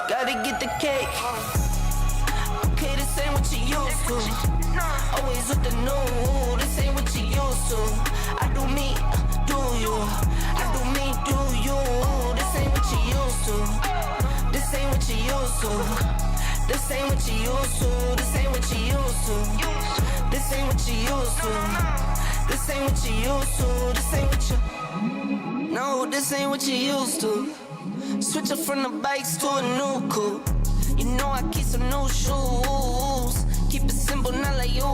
gotta get the cake. Okay, this ain't what you used to. Always with the new, this ain't what you used to. I do me, do you? I do me, do you? This ain't what you used to. This ain't what you used to. This ain't what you used to. This ain't what you used to. This ain't what you used to. This ain't what you used to. This ain't what you. No, this ain't what you used to. Switch up from the bikes to a new coupe. You know I keep some new shoes. Keep it simple, not like you.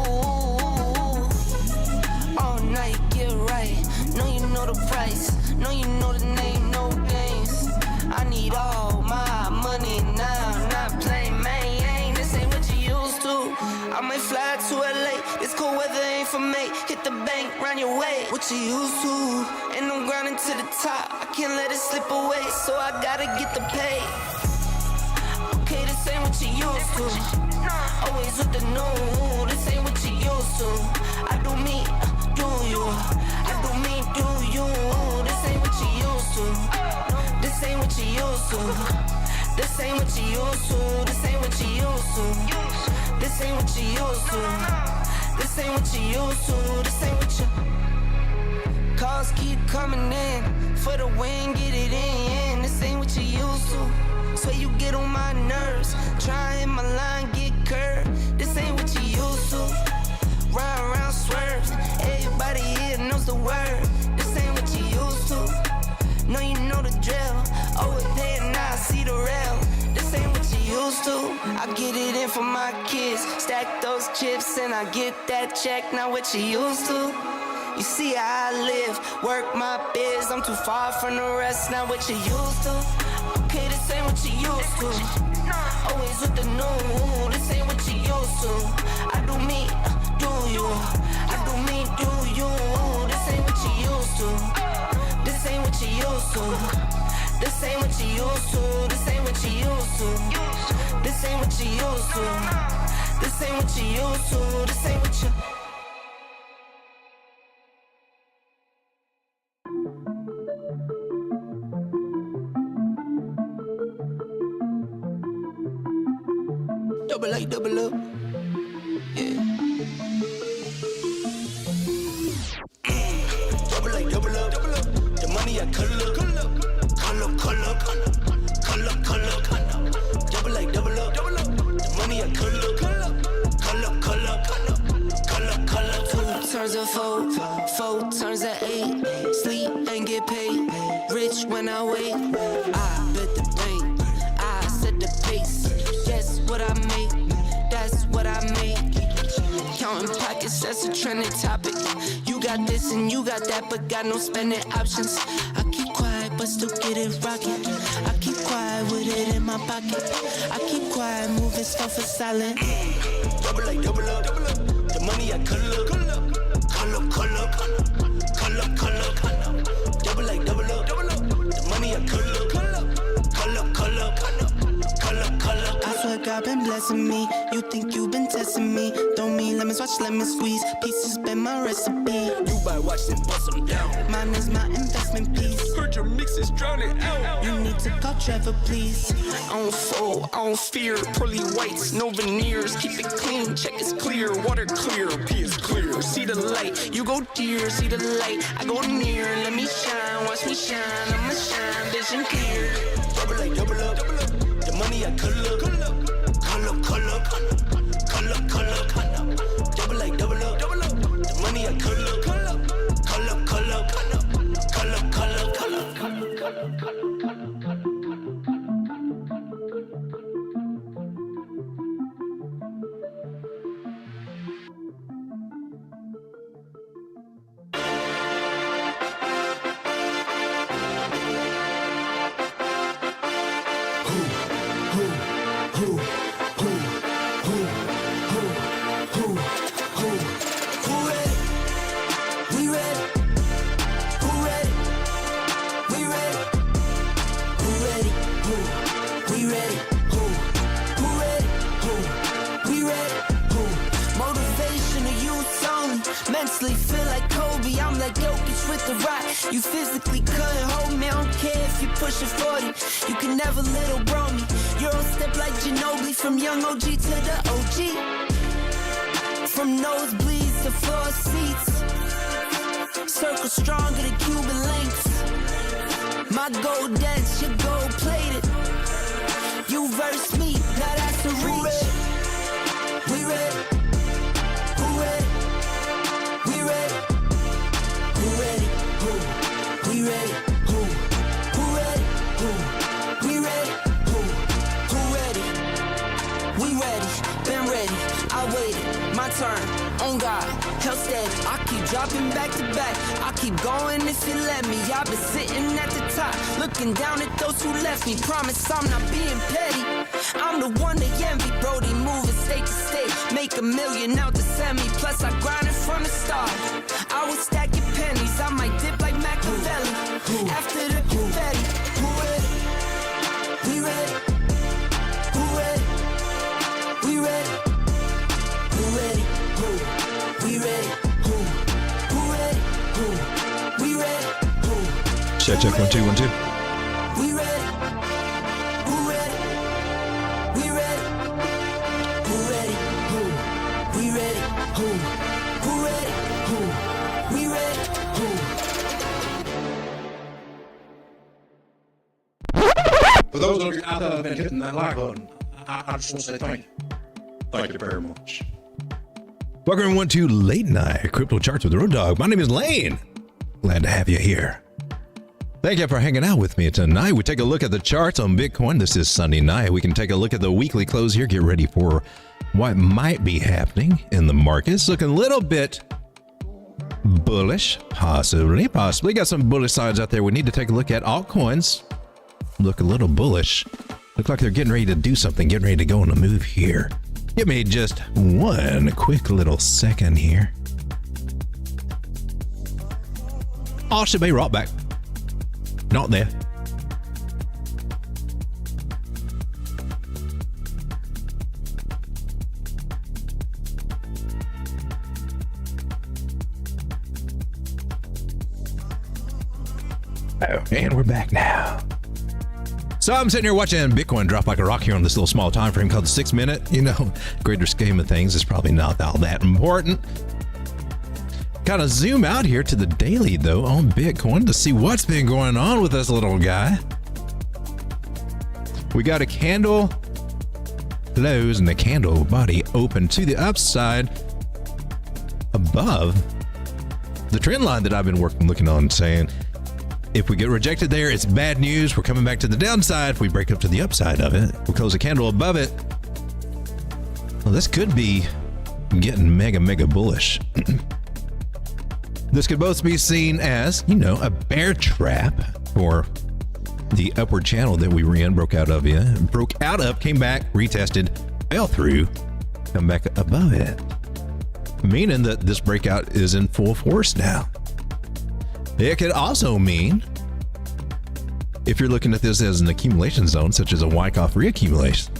All night, get right. Know you know the price. Know you know the name, no games. I need all my money now. Not playing, man. This ain't what you used to. I might fly to LA. This cold weather ain't for me. Hit the bank, round your way. What you used to? And I'm grinding to the top. I can't let it slip away, so I gotta get the pay. Okay, this ain't what you used to. Always with the new. This ain't what you used to. I do me, do you? I do me, do you? This ain't what you used to. This ain't what you used to. This ain't what you used to. This ain't what you used to. This ain't what you used to. This ain't what you used to. This ain't what you. Calls keep coming in for the win, get it in. This ain't what you used to. So you get on my nerves. Try hit my line, get curved. This ain't what you used to. Round, round, swerves. Everybody here knows the word. This ain't what you used to. Know you know the drill. Over there now I see the rail. This ain't what you used to. I get it in for my kids. Stack those chips and I get that check. Not what you used to. You see how I live, work my biz. I'm too far from the rest, not what you used to. Okay, this ain't what you used to. Always with the new, this ain't what you used to. I do me, do you? I do me, do you? This ain't what you used to. This ain't what you used to. This ain't what you used to. This ain't what you used to. This ain't what you used to. This ain't what you used to. This ain't what you. Double A, double up. Yeah. Double A, double up. The money I color. Double A, double up. The money I color. 2 turns of 4, 4 turns of 8. Sleep and get paid. Rich when I wait. I bet the bank. I set the pace. Guess what I make? That's what I make. Counting pockets, that's a trending topic. You got this and you got that, but got no spending options. I keep quiet, but still get it rocking. I keep quiet with it in my pocket. I keep quiet, moving stuff for silent. Double A, double up. The money I color. Double A, double up. The money I color. I swear God been blessing me. You think you been testing me? Don't mean lemons, watch lemon squeeze. Pieces been my recipe. You buy watch and bust them down. Mine is my investment piece. Heard your mix is drowning out. You need to call Trevor, please. I don't fold, I don't fear. Pearly whites, no veneers. Keep it clean, check it's clear. Water clear, P is clear. See the light, you go dear. See the light, I go near. Let me shine, watch me shine. I'ma shine, vision clear. Double A, double up. The money I color. Double A, double up. The money I color. Mentally feel like Kobe, I'm like Jokic with the rock. You physically couldn't hold me, I don't care if you pushing 40. You can never little bro me. You're on step like Ginobili, from young OG to the OG. From nosebleeds to floor seats. Circle stronger than Cuban links. My gold dance, your gold plated. You verse me, now that's a reach. We ready. Who ready? We ready. Who ready? Who? We ready. Who? Who ready? Who? We ready. Who? Who ready? We ready. Been ready. I waited. My turn. On God. Hell steady. I keep dropping back to back. I keep going if you let me. I've been sitting at the top, looking down at those who left me. Promise I'm not being petty. I'm the one they envy. Brody moving state to state. Make $1 million out to send me. Plus I grinded from the start. I was stacking pennies. I might dip like Machiavelli. After the confetti. Who ready? We ready. Who ready? We ready. Who ready? Who? We ready. Who? Who ready? Who? We ready. Who? Check 1 2 1 2. We ready. Who ready? We ready. Who ready? Who? We ready. Who? Who ready? Who? We ready. Who? For those of you out there that have been hitting that like button, I just want to say thank you. Thank you very much. Welcome everyone to Late Night Crypto Charts with Road Dogg. My name is Lane. Glad to have you here. Thank you for hanging out with me tonight. We take a look at the charts on Bitcoin. This is Sunday night. We can take a look at the weekly close here. Get ready for what might be happening in the markets. Looking a little bit bullish, possibly. Got some bullish signs out there. We need to take a look at altcoins. Look a little bullish. Look like they're getting ready to do something, getting ready to go on a move here. Give me just one quick little second here. Oh, should be right back. Not there. Oh, and we're back now. So I'm sitting here watching Bitcoin drop like a rock here on this little small time frame called the 6 minute. You know, greater scheme of things is probably not all that important. Kind of zoom out here to the daily though on Bitcoin to see what's been going on with this little guy. We got a candle close and the candle body open to the upside above the trend line that I've been looking on, saying if we get rejected there, it's bad news. We're coming back to the downside. If we break up to the upside of it, we'll close a candle above it. Well, this could be getting mega bullish. This could both be seen as, you know, a bear trap for the upward channel that we were in, broke out of, came back, retested, fell through, come back above it. Meaning that this breakout is in full force now. It could also mean, if you're looking at this as an accumulation zone, such as a Wyckoff reaccumulation,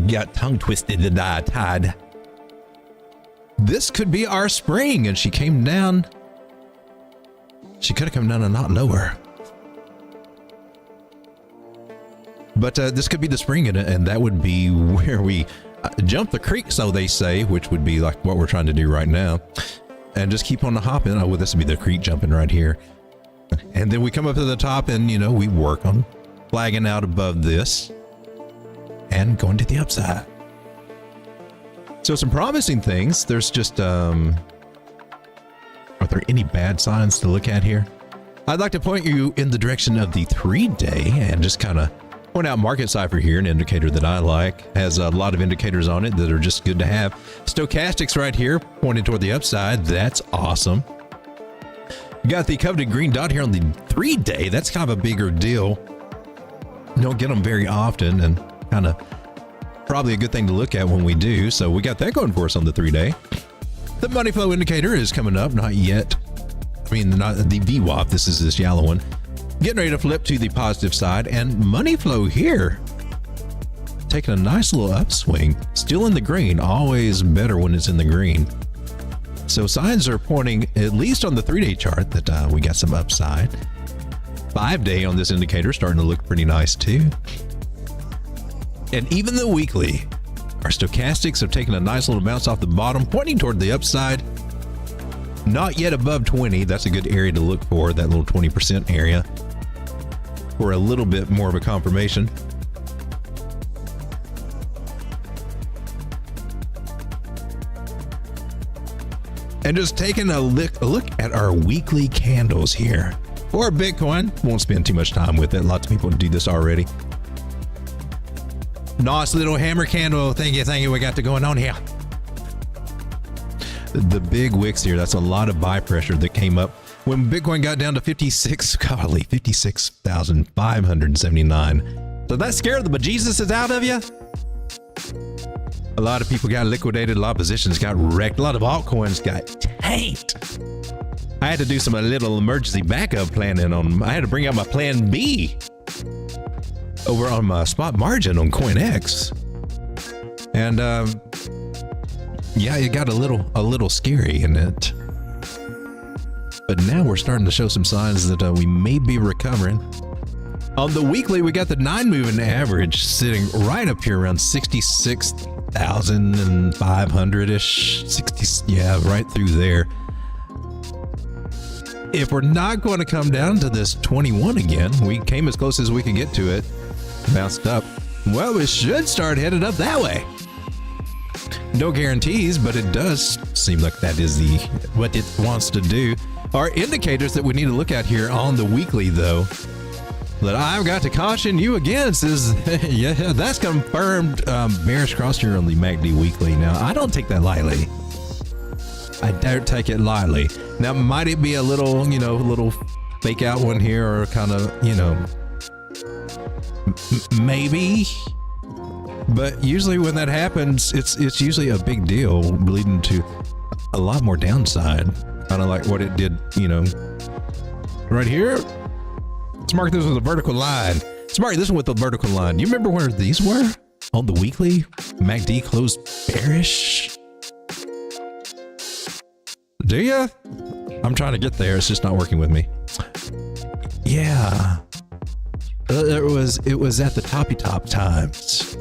got tongue twisted to die tied. This could be our spring, and she came down. She could have come down a lot lower. But this could be the spring, and that would be where we jump the creek, so they say, which would be like what we're trying to do right now, and just keep on the hopping. Oh, well, this would be the creek jumping right here, and then we come up to the top, and you know, we work on flagging out above this and going to the upside. So some promising things. There's just are there any bad signs to look at here? I'd like to point you in the direction of the 3-day and just kind of point out Market Cipher here, an indicator that I like. Has a lot of indicators on it that are just good to have. Stochastics right here pointing toward the upside. That's awesome. You got the coveted green dot here on the 3-day. That's kind of a bigger deal. You don't get them very often, and kind of probably a good thing to look at when we do. So we got that going for us on the 3-day. The money flow indicator is coming up. Not yet. I mean, not the VWAP. This is this yellow one. Getting ready to flip to the positive side, and money flow here taking a nice little upswing. Still in the green. Always better when it's in the green. So signs are pointing, at least on the 3-day chart, that we got some upside. 5-day on this indicator starting to look pretty nice too. And even the weekly, our stochastics have taken a nice little bounce off the bottom, pointing toward the upside. Not yet above 20. That's a good area to look for, that little 20% area, for a little bit more of a confirmation. And just taking a look at our weekly candles here for Bitcoin. Won't spend too much time with it. Lots of people do this already. Nice little hammer candle. Thank you. We got going on here. The big wicks here. That's a lot of buy pressure that came up when Bitcoin got down to 56,579. So that scared the bejesus out of you. A lot of people got liquidated. A lot of positions got wrecked. A lot of altcoins got tanked. I had to do some little emergency backup planning on. I had to bring out my plan B over on my spot margin on CoinEx, and yeah, it got a little scary in it. But now we're starting to show some signs that we may be recovering. On the weekly, we got the 9 moving average sitting right up here around 66,500-ish. 60, yeah, right through there. If we're not going to come down to this 21 again, we came as close as we could get to it, bounced up. Well, we should start headed up that way. No guarantees, but it does seem like that is what it wants to do. Our indicators that we need to look at here on the weekly, though, that I've got to caution you against is, yeah, that's confirmed bearish cross here on the MACD weekly. Now, I don't take that lightly. I don't take it lightly. Now, might it be a little, little fake out one here, or kind of, maybe. But usually when that happens, it's usually a big deal, leading to a lot more downside. Kind of like what it did, right here. Let's mark this with a vertical line. Let's mark this one with a vertical line. You remember where these were on the weekly? MACD closed bearish. Do ya? I'm trying to get there. It's just not working with me. Yeah. It was at the toppy top times.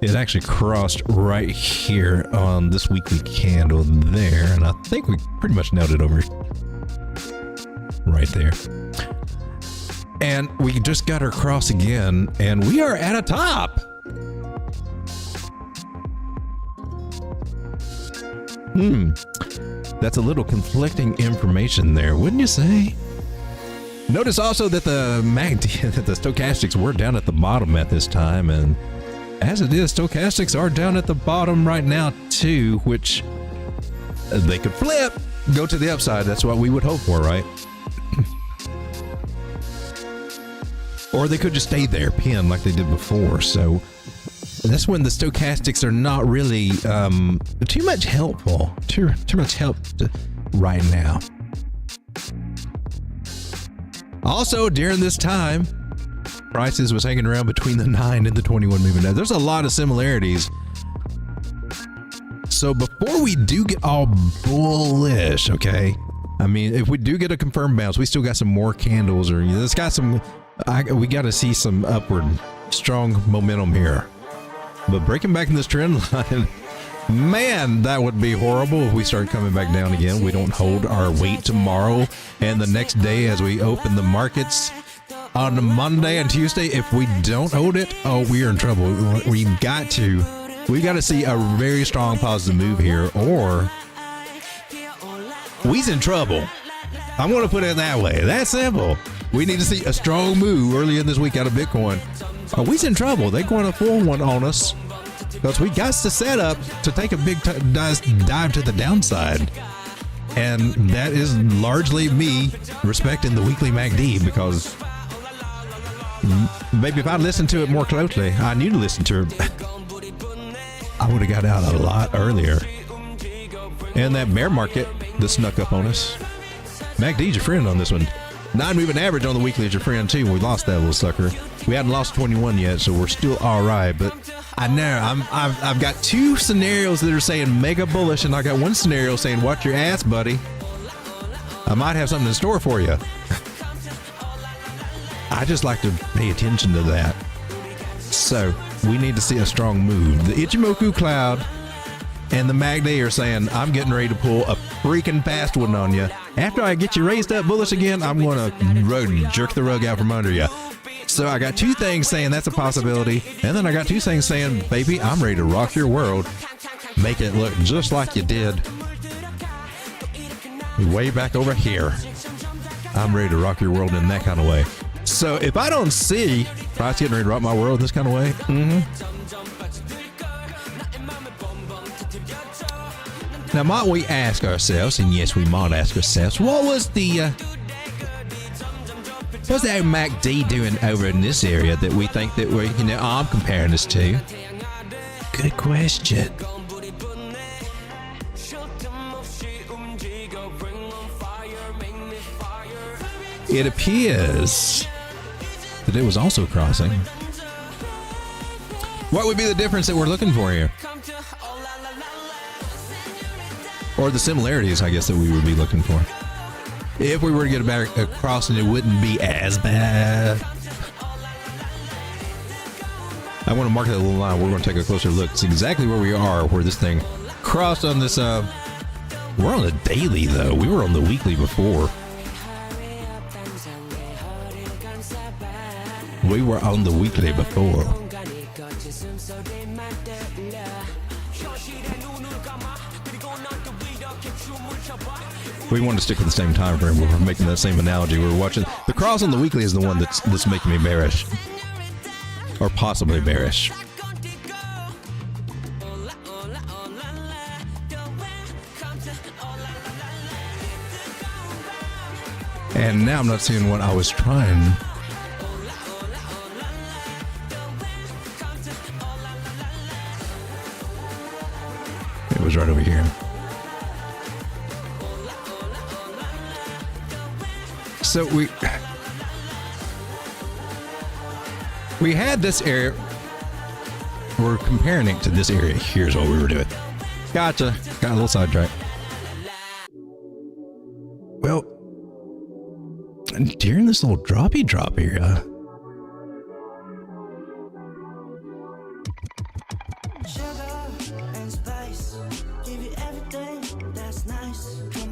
It actually crossed right here on this weekly candle there, and I think we pretty much nailed it over right there. And we just got our cross again, and we are at a top. That's a little conflicting information there, wouldn't you say? Notice also that the stochastics were down at the bottom at this time, and as it is, stochastics are down at the bottom right now too, which they could flip, go to the upside. That's what we would hope for, right? Or they could just stay there, pinned like they did before. So that's when the stochastics are not really too much helpful. Too much help right now. Also, during this time, prices was hanging around between the 9 and the 21 moving. Now, there's a lot of similarities. So before we do get all bullish, okay? I mean, if we do get a confirmed bounce, we still got some more candles, or it's got some. We got to see some upward, strong momentum here. But breaking back in this trend line, man, that would be horrible if we start coming back down again. We don't hold our weight tomorrow and the next day as we open the markets on Monday and Tuesday. If we don't hold it, oh, we are in trouble. We've got to see a very strong positive move here, or we's in trouble. I'm going to put it that way. That's simple. We need to see a strong move early in this week out of Bitcoin. We's in trouble. They're going to full one on us because we got to set up to take a big dive to the downside. And that is largely me respecting the weekly MACD, because maybe if I listened to it more closely, I knew to listen to it, I would have got out a lot earlier. And that bear market that snuck up on us. MACD's your friend on this one. 9-moving average on the weekly is your friend too. We lost that little sucker. We hadn't lost 21 yet, so we're still all right. But I know I've got 2 scenarios that are saying mega bullish, and I got 1 scenario saying watch your ass, buddy. I might have something in store for you. I just like to pay attention to that. So we need to see a strong move. The Ichimoku Cloud and the MACD are saying, I'm getting ready to pull a freaking fast one on you. After I get you raised up bullish again, I'm going to jerk the rug out from under you. So I got 2 things saying that's a possibility. And then I got 2 things saying, baby, I'm ready to rock your world. Make it look just like you did way back over here. I'm ready to rock your world in that kind of way. So if I don't see price getting ready to rock my world this kind of way, now might we ask ourselves, and yes, we might ask ourselves, what was the what's that MACD doing over in this area that we think that we're, I'm comparing this to? Good question. It appears that it was also crossing. What would be the difference that we're looking for here? Or the similarities, I guess, that we would be looking for. If we were to get a better crossing, it wouldn't be as bad. I want to mark that little line. We're going to take a closer look. It's exactly where we are, where this thing crossed on this. We're on the daily, though. We were on the weekly before. We were on the weekly before. We want to stick with the same time frame. We're making that same analogy. We're watching the cross on the weekly is the one that's making me bearish, or possibly bearish. And now I'm not seeing what I was trying. It was right over here. So we had this area. We're comparing it to this area. Here's what we were doing. Gotcha. Got a little sidetracked. Well, during this little droppy drop area,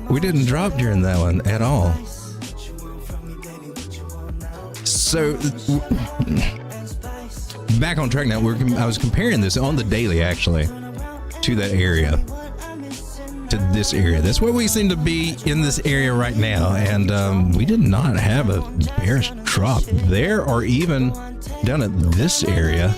we didn't drop during that one at all. So back on track now. I was comparing this on the daily, actually, to that area, to this area. That's where we seem to be in this area right now, and we did not have a bearish drop there, or even down at this area.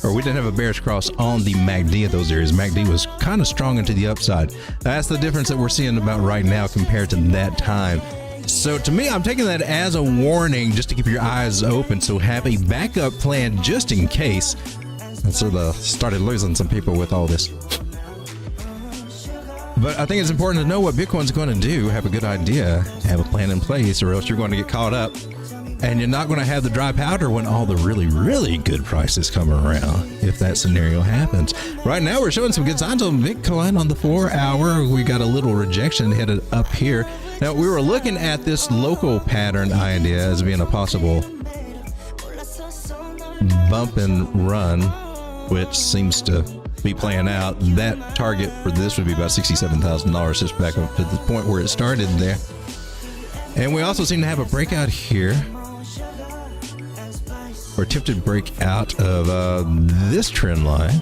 Or we didn't have a bearish cross on the MACD of those areas. MACD was kind of strong into the upside. That's the difference that we're seeing about right now compared to that time. So to me, I'm taking that as a warning, just to keep your eyes open. So have a backup plan just in case. And so they started losing some people with all this. But I think it's important to know what Bitcoin's going to do. Have a good idea. Have a plan in place, or else you're going to get caught up. And you're not going to have the dry powder when all the really, really good prices come around, if that scenario happens. Right now, we're showing some good signs on Bitcoin on the 4-hour. We got a little rejection headed up here. Now, we were looking at this local pattern idea as being a possible bump and run, which seems to be playing out. That target for this would be about $67,000, just back up to the point where it started there. And we also seem to have a breakout here, or attempted breakout of this trend line.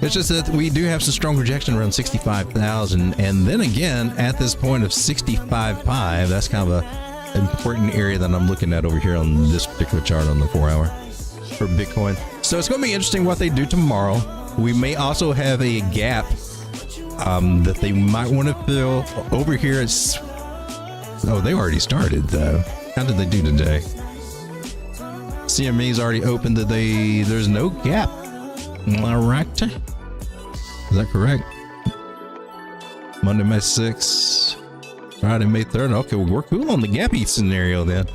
It's just that we do have some strong rejection around 65,000, and then again at this point of 65.5. That's kind of a important area that I'm looking at over here on this particular chart on the 4-hour for Bitcoin. So it's going to be interesting what they do tomorrow. We may also have a gap that they might want to fill over here. Oh, they already started though. How did they do today? CME's already opened. There's no gap. Am I right? Is that correct? Monday, May 6th, Friday, May 3rd. Okay, well, we're cool on the gappy scenario then.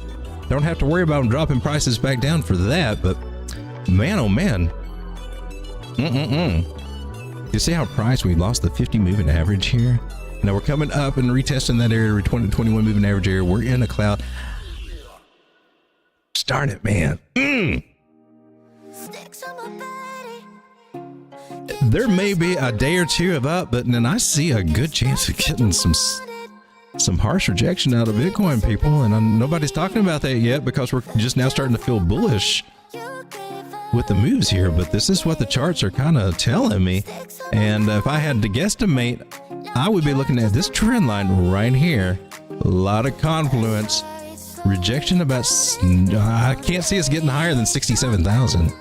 Don't have to worry about them dropping prices back down for that, but man, oh man. You see how price, we lost the 50 moving average here? Now we're coming up and retesting that area, 2021 moving average area. We're in a cloud. Darn it, man. There may be a day or two of up, but then I see a good chance of getting some harsh rejection out of Bitcoin, people, and nobody's talking about that yet because we're just now starting to feel bullish with the moves here. But this is what the charts are kind of telling me, and if I had to guesstimate, I would be looking at this trend line right here. A lot of confluence. Rejection about, I can't see us getting higher than 67,000.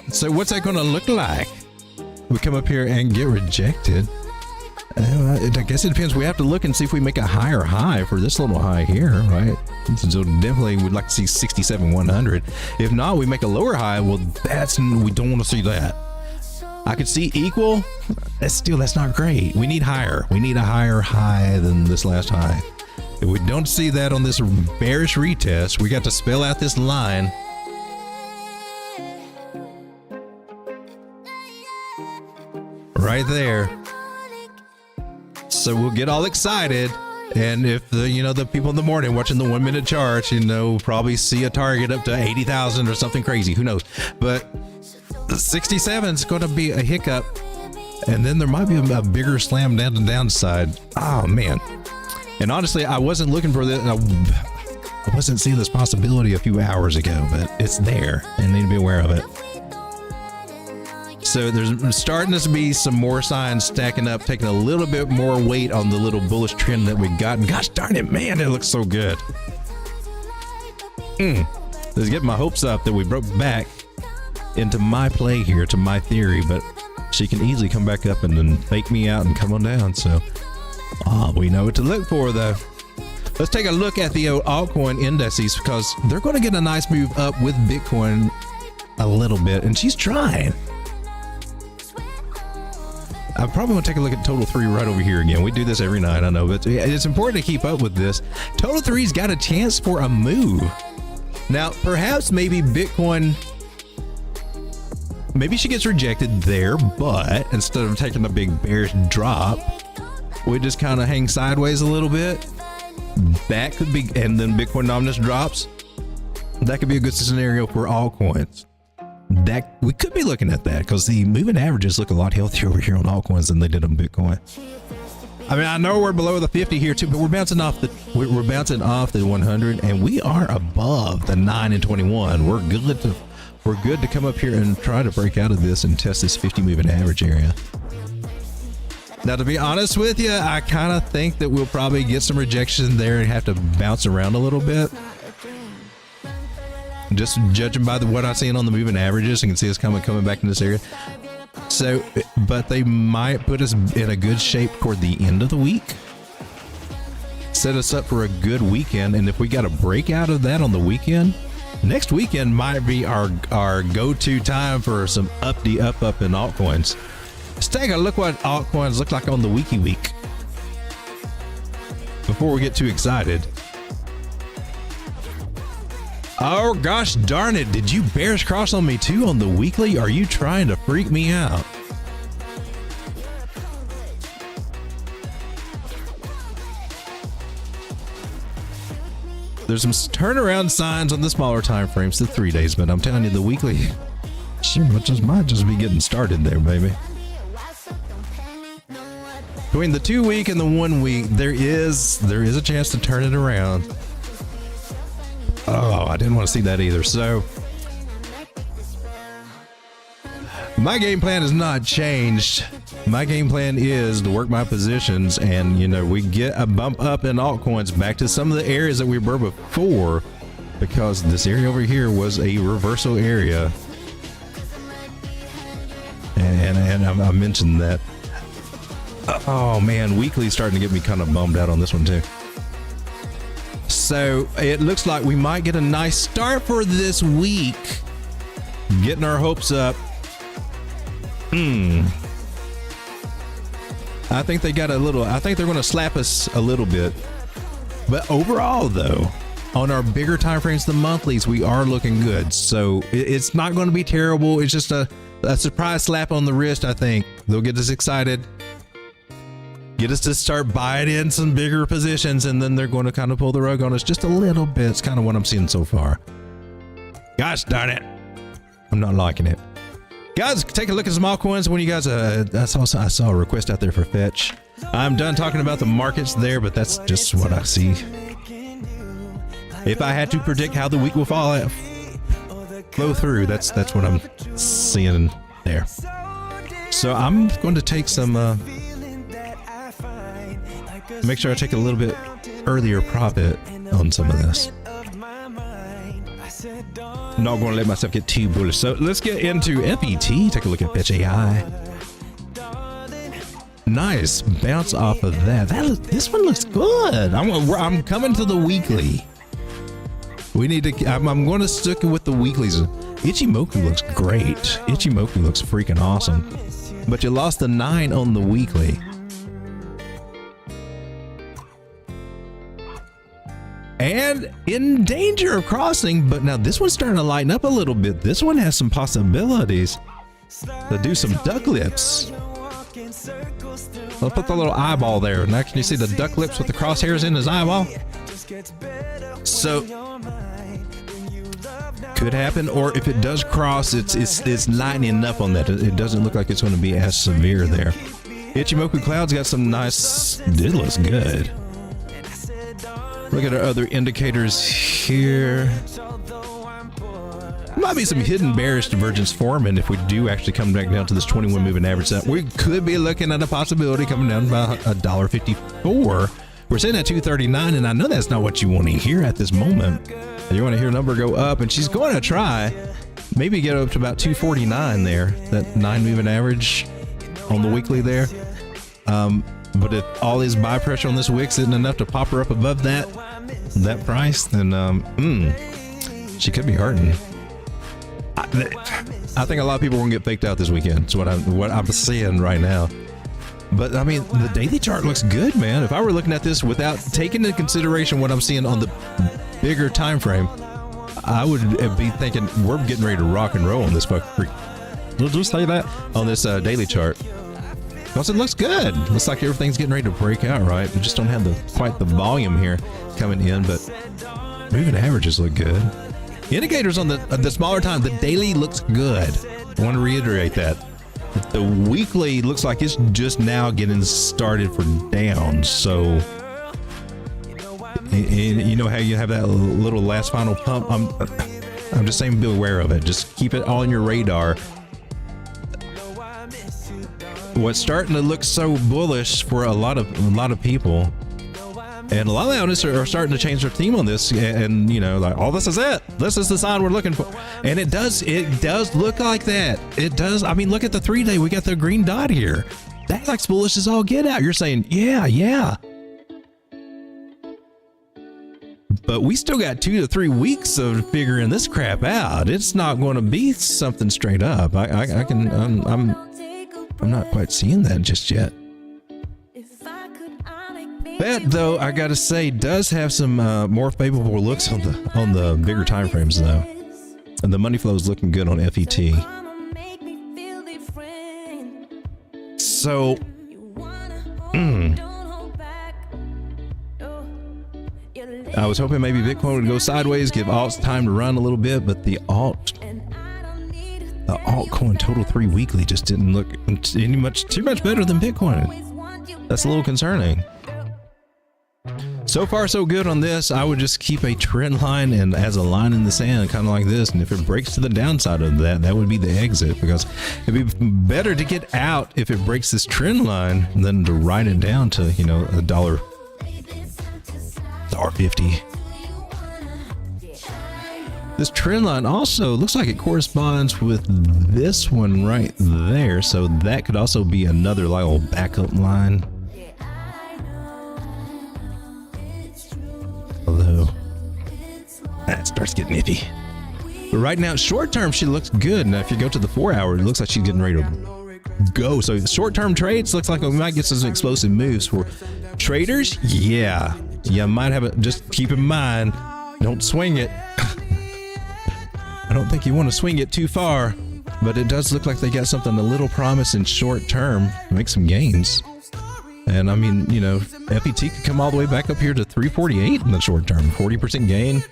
So what's that going to look like? We come up here and get rejected. I guess it depends. We have to look and see if we make a higher high for this little high here, right? So definitely we'd like to see 67,100. If not, we make a lower high. Well, we don't want to see that. I could see equal. That's not great. We need higher. We need a higher high than this last high. If we don't see that on this bearish retest, we got to spell out this line. Right there. So we'll get all excited. And if the people in the morning watching the 1 minute chart, probably see a target up to 80,000 or something crazy. Who knows? But 67 is going to be a hiccup, and then there might be a bigger slam down the downside. Oh man. And honestly, I wasn't looking for this. I wasn't seeing this possibility a few hours ago, but it's there and need to be aware of it. So there's starting to be some more signs stacking up, taking a little bit more weight on the little bullish trend that we got. And gosh darn it, man, it looks so good. Let's get my hopes up that we broke back into my play here, to my theory, but she can easily come back up and then fake me out and come on down. So we know what to look for though. Let's take a look at the altcoin indices, because they're going to get a nice move up with Bitcoin a little bit, and she's trying. I probably want to take a look at Total 3 right over here again. We do this every night, I know, but it's important to keep up with this. Total 3's got a chance for a move. Now, perhaps maybe Bitcoin, maybe she gets rejected there, but instead of taking a big bearish drop, we just kind of hang sideways a little bit. That could be, and then Bitcoin dominance drops. That could be a good scenario for altcoins. That we could be looking at that, because the moving averages look a lot healthier over here on altcoins than they did on Bitcoin. I mean, I know we're below the 50 here too, but we're bouncing off the 100, and we are above the 9 and 21. We're good to come up here and try to break out of this and test this 50 moving average area. Now, to be honest with you, I kind of think that we'll probably get some rejection there and have to bounce around a little bit. Just judging by what I'm seeing on the moving averages, you can see us coming back in this area. So, but they might put us in a good shape toward the end of the week, set us up for a good weekend. And if we got a break out of that on the weekend, next weekend might be our go-to time for some up in altcoins. Let's take a look what altcoins look like on the week before we get too excited. Oh gosh darn it, did you bearish cross on me too on the weekly? Are you trying to freak me out? There's some turnaround signs on the smaller time frames, the 3 days, but I'm telling you, the weekly, she might just be getting started there, baby. Between the 2 week and the 1 week, there is a chance to turn it around. Oh, I didn't want to see that either. So my game plan has not changed. My game plan is to work my positions, and we get a bump up in altcoins back to some of the areas that we were before, because this area over here was a reversal area, and I mentioned that. Oh man, weekly's starting to get me kind of bummed out on this one too. So it looks like we might get a nice start for this week, getting our hopes up. I think they got a little, I think they're going to slap us a little bit. But overall, though, on our bigger time frames, the monthlies, we are looking good. So it's not going to be terrible. It's just a surprise slap on the wrist, I think. They'll get us excited, get us to start buying in some bigger positions, and then they're going to kind of pull the rug on us just a little bit. It's kind of what I'm seeing so far. Gosh darn it. I'm not liking it. Guys, take a look at some altcoins. When you guys, I saw a request out there for fetch. I'm done talking about the markets there, but that's just what I see. If I had to predict how the week will flow through, that's what I'm seeing there. So I'm going to take some, make sure I take a little bit earlier profit on some of this. I'm not going to let myself get too bullish. So let's get into FET. Take a look at Fetch AI. Nice bounce off of that. This one looks good. I'm coming to the weekly. We need to. I'm going to stick with the weeklies. Ichimoku looks great. Ichimoku looks freaking awesome. But you lost the 9 on the weekly. And in danger of crossing, but now this one's starting to lighten up a little bit. This one has some possibilities to do some duck lips. I'll put the little eyeball there. Now can you see the duck lips with the crosshairs in his eyeball? So could happen, or if it does cross, it's lightening enough on that. It doesn't look like it's going to be as severe there. Ichimoku Cloud's got some nice. It looks good. Look at our other indicators here. Might be some hidden bearish divergence forming if we do actually come back down to this 21 moving average. We could be looking at a possibility coming down about $1.54. We're sitting at 239, and I know that's not what you want to hear at this moment. You want to hear a number go up, and she's going to try maybe get up to about 249 there, that 9 moving average on the weekly there. But if all this buy pressure on this wick isn't enough to pop her up above that price, then she could be hurting. I think a lot of people are gonna get faked out this weekend. It's what I'm seeing right now. But I mean, the daily chart looks good, man. If I were looking at this without taking into consideration what I'm seeing on the bigger time frame, I would be thinking we're getting ready to rock and roll on this fucking. We'll just say that on this daily chart. Because it looks good. Looks like everything's getting ready to break out, right? We just don't have quite the volume here coming in, but moving averages look good. Indicators on the smaller time, the daily looks good. I want to reiterate that. The weekly looks like it's just now getting started for down. So, you know how you have that little last final pump? I'm just saying, be aware of it. Just keep it on your radar. What's starting to look so bullish for a lot of people, and a lot of analysts are starting to change their theme on this, and you know, like, oh, this is it. This is the sign we're looking for, and it does look like that. It does. I mean, look at the 3-day. We got the green dot here. That looks bullish as all get out. You're saying, yeah. But we still got 2 to 3 weeks of figuring this crap out. It's not going to be something straight up. I'm not quite seeing that just yet. That, though, I gotta say, does have some more favorable looks on the bigger time frames, though. And the money flow is looking good on FET. So, I was hoping maybe Bitcoin would go sideways, give alts time to run a little bit, but the altcoin total 3 weekly just didn't look too much better than Bitcoin. That's a little concerning. So far so good on this. I would just keep a trend line and as a line in the sand, kind of like this, and if it breaks to the downside of that would be the exit, because it'd be better to get out if it breaks this trend line than to ride it down to, you know, $1.50. This trend line also looks like it corresponds with this one right there, so that could also be another little backup line. Although that starts getting iffy. But right now, short term, she looks good. Now, if you go to the 4 hour, it looks like she's getting ready to go. So short-term trades looks like we might get some explosive moves. For traders, yeah, you might have it. Just keep in mind, don't swing it. I don't think you want to swing it too far, but it does look like they got something a little promising short term to make some gains. And I mean, you know, FET could come all the way back up here to 348 in the short term, 40% gain.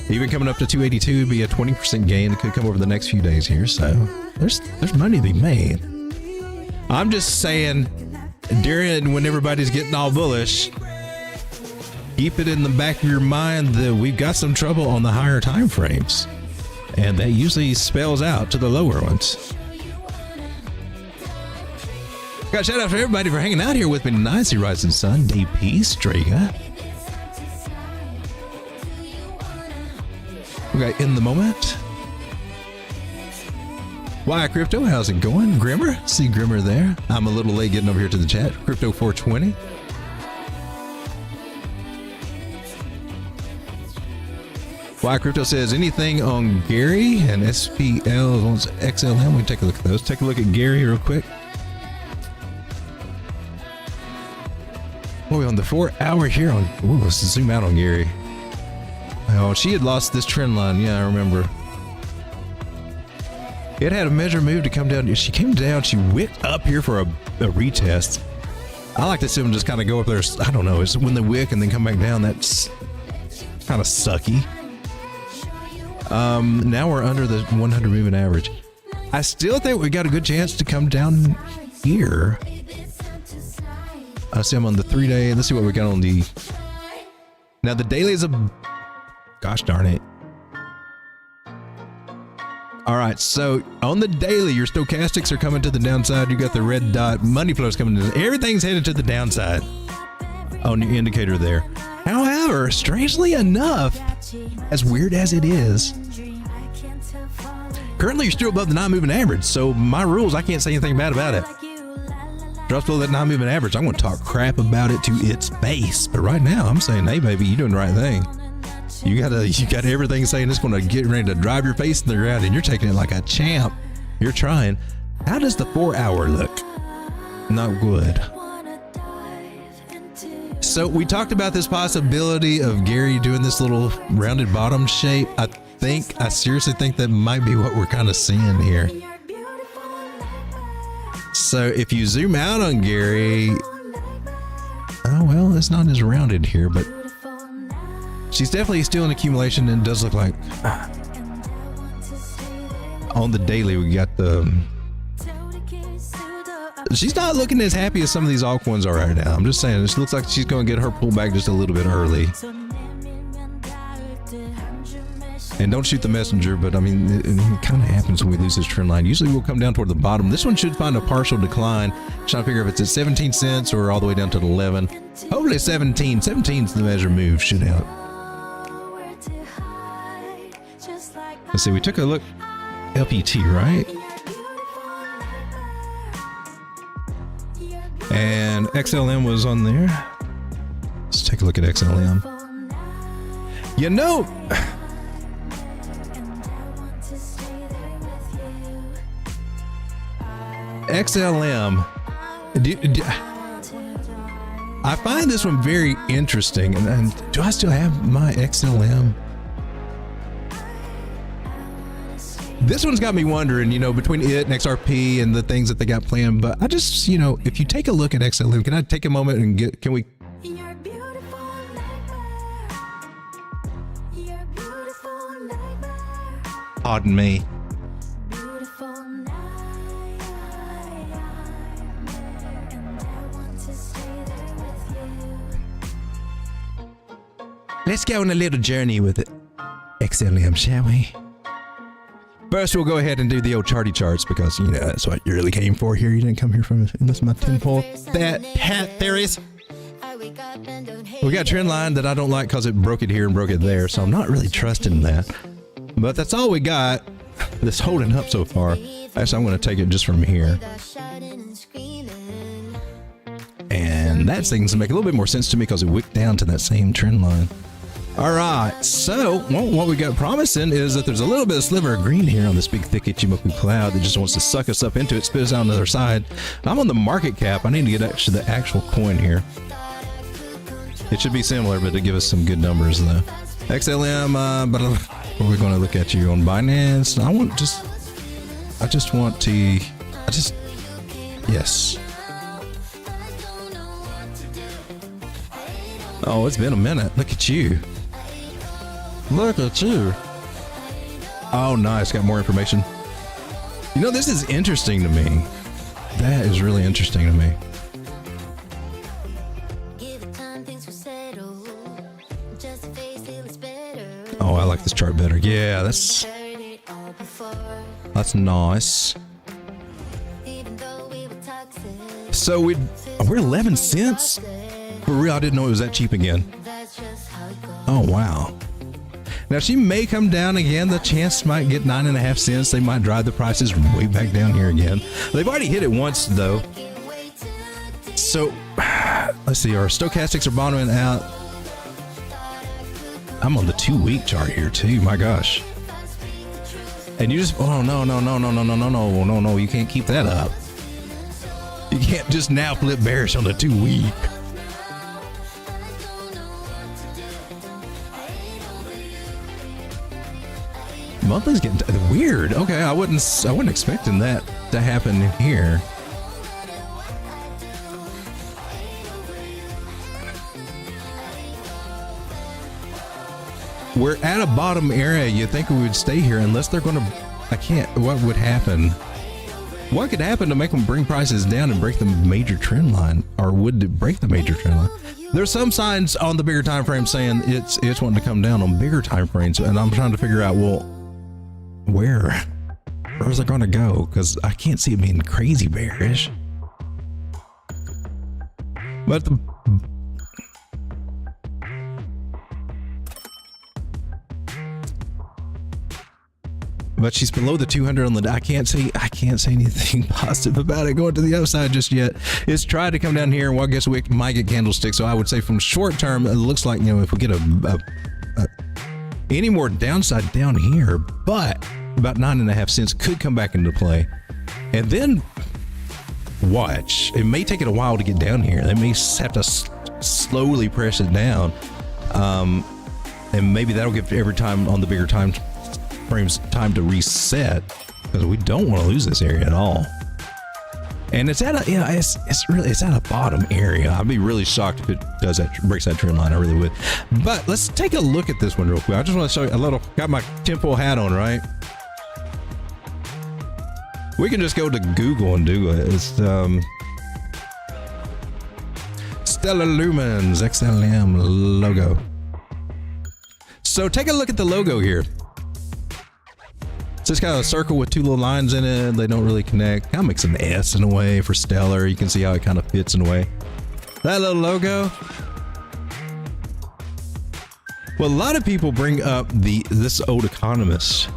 Even coming up to 282 would be a 20% gain. It could come over the next few days here. So there's money to be made. I'm just saying, when everybody's getting all bullish, keep it in the back of your mind that we've got some trouble on the higher time frames. And that usually spells out to the lower ones. Got a shout out for everybody for hanging out here with me tonight. See Rising Sun, DP, Strega. Okay, in the moment. Why Crypto? How's it going? Grimmer? See Grimmer there. I'm a little late getting over here to the chat. Crypto 420. Why Crypto says anything on Gary and SPL wants XLM. We take a look at those. Take a look at Gary real quick. Boy, on the 4 hour here on. Ooh, let's zoom out on Gary. Oh, she had lost this trend line. Yeah, I remember. It had a measure move to come down. She came down. She wicked up here for a retest. I like to see them just kind of go up there. I don't know. It's when they wick and then come back down. That's kind of sucky. Now we're under the 100 moving average. I still think we got a good chance to come down here. I see I'm on the 3 day. Let's see what we got on the. Now the daily is a. Gosh darn it. All right, so on the daily, your stochastics are coming to the downside. You got the red dot. Money flow is coming to. Everything's headed to the downside on your indicator there. However, strangely enough, as weird as it is, currently you're still above the non-moving average. So my rules, I can't say anything bad about it. Drops below that non-moving average, I'm going to talk crap about it to its base. But right now, I'm saying, hey, baby, you're doing the right thing. You got everything saying it's going to get ready to drive your face in the ground, and you're taking it like a champ. You're trying. How does the 4 hour look? Not good. So we talked about this possibility of Gary doing this little rounded bottom shape. I seriously think that might be what we're kind of seeing here. So if you zoom out on Gary, oh well, it's not as rounded here, but she's definitely still in accumulation, and does look like on the daily we got the. She's not looking as happy as some of these altcoins are right now. I'm just saying, this looks like she's going to get her pullback just a little bit early. And don't shoot the messenger, but I mean, it kind of happens when we lose this trend line. Usually we'll come down toward the bottom. This one should find a partial decline. Trying to figure if it's at 17 cents or all the way down to 11. Hopefully 17. 17's the measure move. Should help. Let's see, we took a look. LPT, right? And XLM was on there. Let's take a look at XLM. You know, XLM, I find this one very interesting. And do I still have my XLM? This one's got me wondering, you know, between it and XRP and the things that they got planned. But I just, you know, if you take a look at XLM, can I take a moment and can we? Pardon me. Let's go on a little journey with it. XLM, shall we? First, we'll go ahead and do the old charty charts because, you know, that's what you really came for here. You didn't come here from this my tinfoil hat theories. We got a trend line that I don't like because it broke it here and broke it there, so I'm not really trusting that. But that's all we got that's holding up so far. Actually, I'm going to take it just from here. And that seems to make a little bit more sense to me because it wicked down to that same trend line. All right, so what we got promising is that there's a little bit of sliver of green here on this big thick Ichimoku cloud that just wants to suck us up into it, spit us out on the other side. I'm on the market cap. I need to get to the actual coin here. It should be similar, but to give us some good numbers though. XLM, but we're going to look at you on Binance. Yes. Oh, it's been a minute. Look at you. Look at you. Oh, nice. Got more information. You know, this is interesting to me. That is really interesting to me. Oh, I like this chart better. Yeah, that's nice. So we're 11 cents? For real, I didn't know it was that cheap again. Oh, wow. Now, she may come down again. The chance might get 9.5 cents. They might drive the prices way back down here again. They've already hit it once, though. So, let's see. Our stochastics are bottoming out. I'm on the 2-week chart here, too. My gosh. And you just... Oh, no. You can't keep that up. You can't just now flip bearish on the 2-week. Monthly's getting weird. Okay, I wasn't expecting that to happen here. We're at a bottom area. You think we would stay here unless they're going to... What would happen? What could happen to make them bring prices down and break the major trend line? Or would it break the major trend line? There's some signs on the bigger time frame saying it's wanting to come down on bigger time frames, and I'm trying to figure out, well, where's it going to go? Because I can't see it being crazy bearish. But she's below the 200 on the... I can't say anything positive about it going to the upside just yet. It's tried to come down here, and well, I guess we might get candlesticks. So I would say from short term, it looks like, you know, if we get any more downside down here, but about 9.5 cents could come back into play. And then watch. It may take it a while to get down here. They may have to slowly press it down. And maybe that'll give every time on the bigger time frames time to reset, because we don't want to lose this area at all. And it's at a, you know, it's at a bottom area. I'd be really shocked if it does that, breaks that trend line. I really would. But let's take a look at this one real quick. I just want to show you a little. Got my tinfoil hat on, right? We can just go to Google and do it. It's Stellar Lumens XLM logo. So take a look at the logo here. It's just kind of a circle with two little lines in it. They don't really connect. Kind of makes an S in a way for Stellar. You can see how it kind of fits in a way. That little logo. Well, a lot of people bring up this old economist.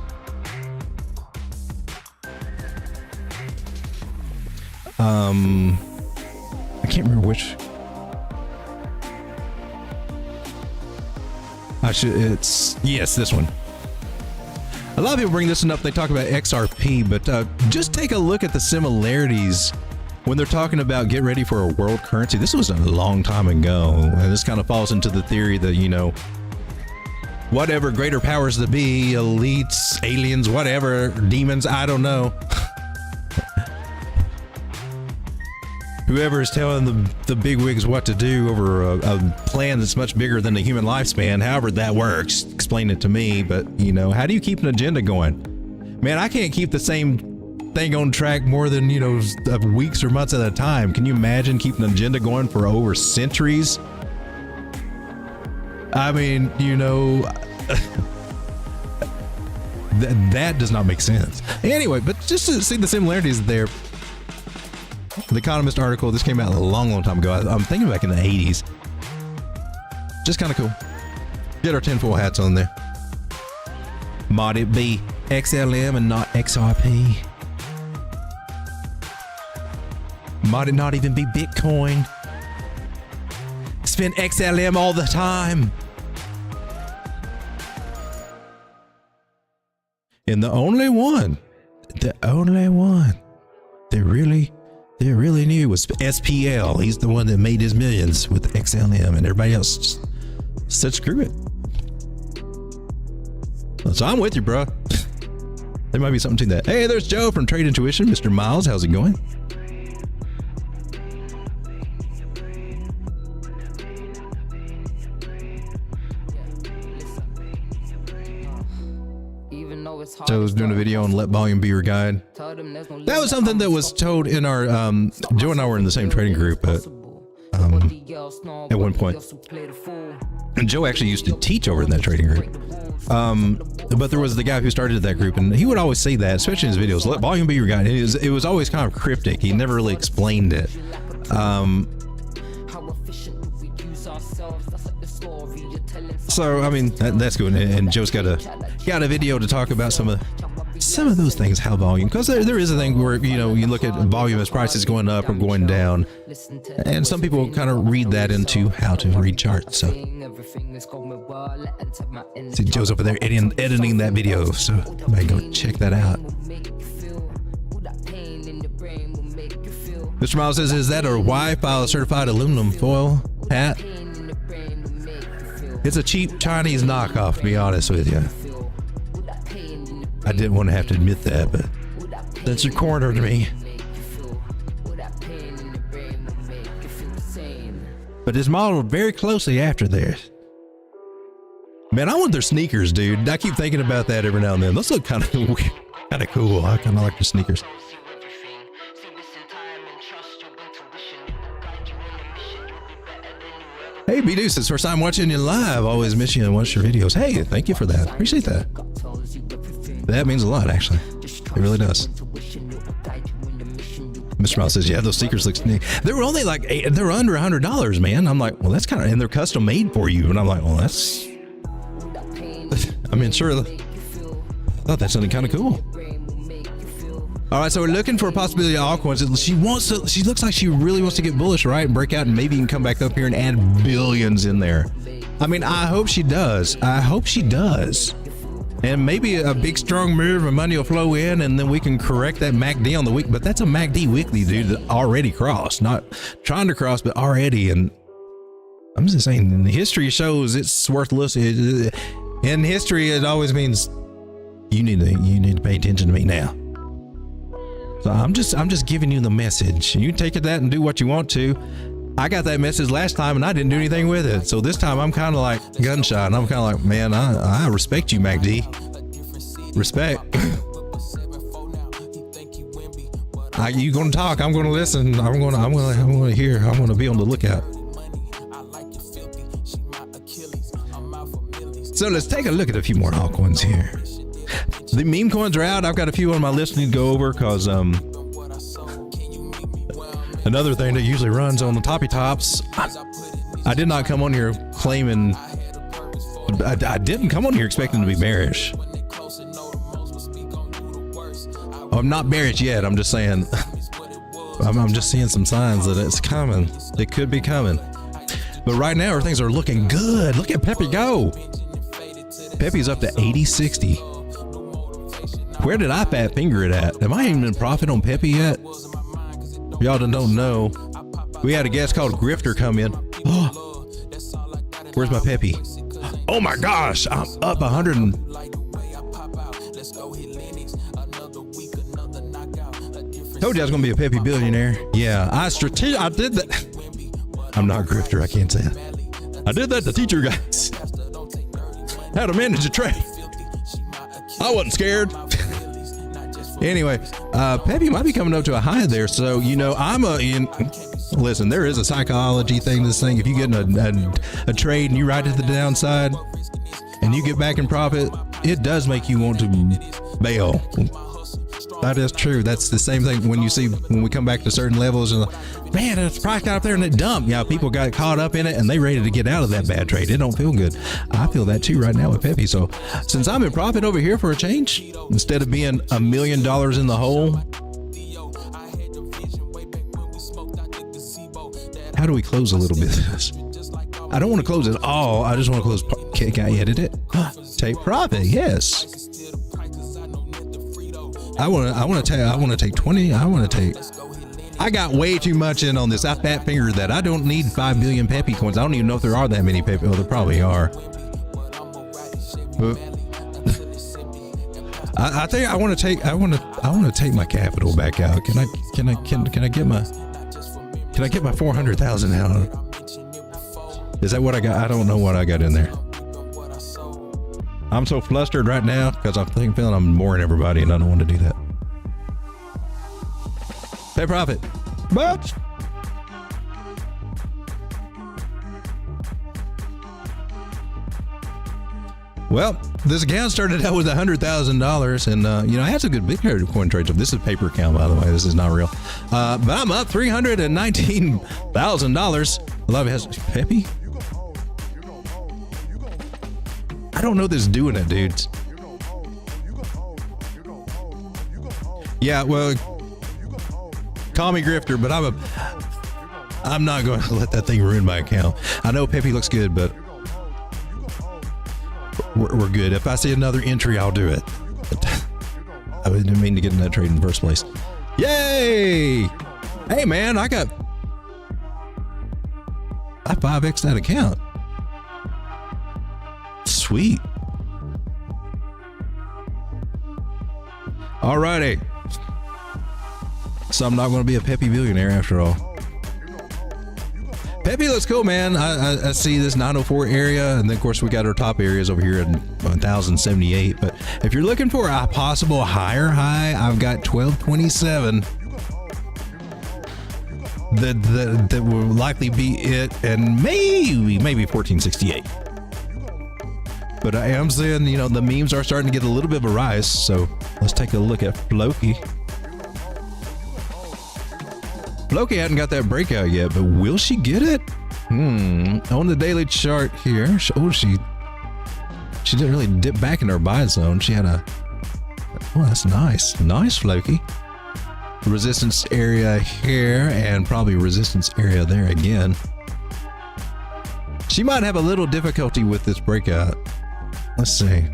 I can't remember which. Yes, this one. A lot of people bring this one up. They talk about XRP, but just take a look at the similarities when they're talking about get ready for a world currency. This was a long time ago, and this kind of falls into the theory that, you know, whatever greater powers to be, elites, aliens, whatever, demons, I don't know. Whoever is telling the bigwigs what to do over a plan that's much bigger than the human lifespan, however that works, explain it to me. But, you know, how do you keep an agenda going? Man, I can't keep the same thing on track more than, you know, weeks or months at a time. Can you imagine keeping an agenda going for over centuries? I mean, you know, that does not make sense. Anyway, but just to see the similarities there. The Economist article, this came out a long time ago. I'm thinking back in the 80s. Just kind of cool. Get our tinfoil hats on there. Might it be XLM and not XRP? Might it not even be Bitcoin? Spend XLM all the time. And the only one that really knew was SPL. He's the one that made his millions with XLM, and everybody else just said screw it. So I'm with you, bro. There might be something to that. Hey, there's Joe from Trade Intuition. Mr. Miles, how's it going? So I was doing a video on Let Volume Be Your Guide. That was something that was told in our, Joe and I were in the same trading group at one point. And Joe actually used to teach over in that trading group. But there was the guy who started that group, and he would always say that, especially in his videos, let volume be your guide. It was always kind of cryptic. He never really explained it. So I mean that's good, and Joe's got a video to talk about some of those things, how volume, because there is a thing where you look at volume as prices going up or going down, and some people kind of read that into how to read charts. So see, Joe's over there editing that video, so you might go check that out. Mr. Miles says, is that a Wi-Fi certified aluminum foil hat? It's a cheap Chinese knockoff, to be honest with you. I didn't want to have to admit that, but that's your corner to me. But it's modeled very closely after theirs. Man, I want their sneakers, dude. I keep thinking about that every now and then. Those look kind of weird, kind of cool. I kind of like the sneakers. Hey, B-Deuce, it's first time watching you live. Always miss you and watch your videos. Hey, thank you for that. Appreciate that. That means a lot, actually. It really does. Mr. Miles says, yeah, those sneakers look neat. They were only like, they're under $100, man. I'm like, well, that's kind of, and they're custom made for you. And I'm like, well, that's, I mean, sure. I thought that sounded kind of cool. All right, so we're looking for a possibility of altcoins. She looks like she really wants to get bullish, right? And break out and maybe even come back up here and add billions in there. I mean, I hope she does. And maybe a big strong move and money will flow in, and then we can correct that MACD on the week. But that's a MACD weekly, dude, that already crossed. Not trying to cross, but already. And I'm just saying, history shows it's worthless. In history, it always means you need to pay attention to me now. So I'm just giving you the message. You take it that and do what you want to. I got that message last time and I didn't do anything with it. So this time I'm kind of like gunshot. And I'm kind of like, man, I respect you, MACD. Respect. You gonna talk? I'm gonna listen. I'm gonna hear. I'm gonna be on the lookout. So let's take a look at a few more altcoins here. The meme coins are out. I've got a few on my list to go over because another thing that usually runs on the toppy tops. I did not come on here claiming. I didn't come on here expecting to be bearish. I'm not bearish yet. I'm just saying. I'm just seeing some signs that it's coming. It could be coming. But right now, things are looking good. Look at Pepe go. Pepe's up to 80.60. Where did I fat finger it at? Am I even in profit on Pepe yet? Y'all don't know. We had a guest called Grifter come in. Oh, where's my Pepe? Oh my gosh, I'm up 100. Told you I was gonna be a Pepe billionaire. Yeah, I did that. I'm not Grifter, I can't say it. I did that to teach you guys how to manage a trade. I wasn't scared. Anyway, Pepe might be coming up to a high there. So, listen, there is a psychology thing, this thing. If you get in a trade and you ride to the downside and you get back in profit, it does make you want to bail. That is true. That's the same thing when we come back to certain levels and man, the price got up there and it dumped. Yeah, people got caught up in it and they ready to get out of that bad trade. It don't feel good. I feel that too right now with Pepe. So since I'm in profit over here for a change, instead of being $1 million in the hole, how do we close a little bit of this? I don't want to close it all. I just want to close. Can I edit it? Take profit. Yes. I want to take 20. I got way too much in on this. I fat fingered that. I don't need 5 billion Peppy coins. I don't even know if there are that many Peppy. Oh, there probably are. I think I want to take my capital back out. Can I get my 400,000 out? Is that what I got? I don't know what I got in there. I'm so flustered right now because I'm feeling I'm boring everybody, and I don't want to do that. Pay profit, but well, this account started out with $100,000, and you know, I had some good Bitcoin trades. This is a paper account, by the way. This is not real. But I'm up $319,000. A lot of it has Peppy. I don't know this doing it, dudes. Yeah, well, call me grifter, but I'm not going to let that thing ruin my account. I know Peppy looks good, but we're good. If I see another entry, I'll do it. But I didn't mean to get in that trade in the first place. Yay! Hey man, I 5x that account. Sweet. Alrighty. So I'm not going to be a Peppy billionaire after all. Peppy looks cool, man. I see this 904 area, and then of course we got our top areas over here at 1078. But if you're looking for a possible higher high, I've got 1227. That will likely be it, and maybe 1468. But I am saying, you know, the memes are starting to get a little bit of a rise. So let's take a look at Floki. Floki hadn't got that breakout yet, but will she get it? On the daily chart here, she didn't really dip back in her buy zone. She had oh, that's nice. Nice, Floki. Resistance area here, and probably resistance area there again. She might have a little difficulty with this breakout. Let's see.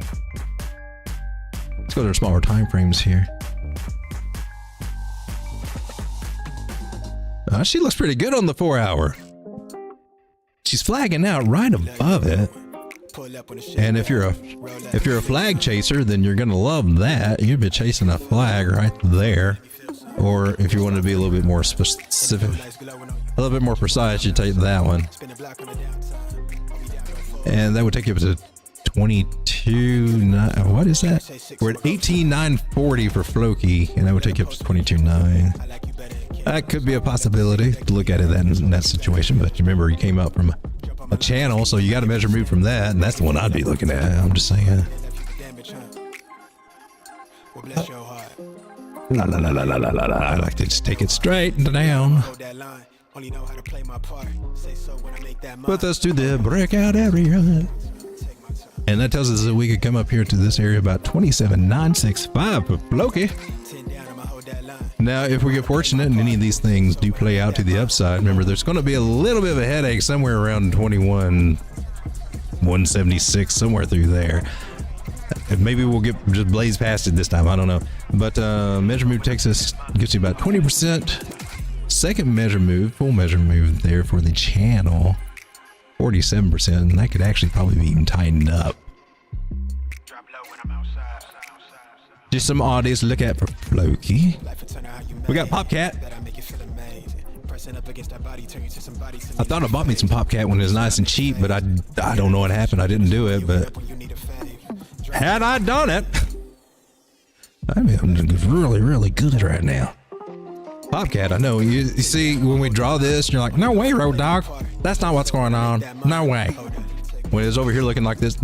Let's go to the smaller time frames here. She looks pretty good on the 4 hour. She's flagging out right above it. And if you're a flag chaser, then you're gonna love that. You'll be chasing a flag right there. Or if you want to be a little bit more specific, a little bit more precise, you take that one. And that would take you up to 22.9. What is that? We're at 18.940 for Floki, and that would take you up to 22.9. That could be a possibility to look at it in that situation. But remember, you came up from a channel, so you got to measure move from that, and that's the one I'd be looking at. I'm just saying. La la la la la la la. I like to just take it straight down. Put us to the breakout area. And that tells us that we could come up here to this area about 27.965 for Floki. Now, if we get fortunate and any of these things do play out to the upside, remember there's going to be a little bit of a headache somewhere around 21.176, somewhere through there. Maybe we'll just blaze past it this time. I don't know. But measure move gets you about 20%. Second measure move, full measure move there for the channel, 47%. And that could actually probably be even tightened up. Just some oddies to look at for Floki. We got Popcat. I thought I bought me some Popcat when it was nice and cheap, but I don't know what happened. I didn't do it, but had I done it, I mean, I'm really, really good right now. Popcat, I know. You see, when we draw this, you're like, no way, Road Dog. That's not what's going on. No way. When it's over here looking like this,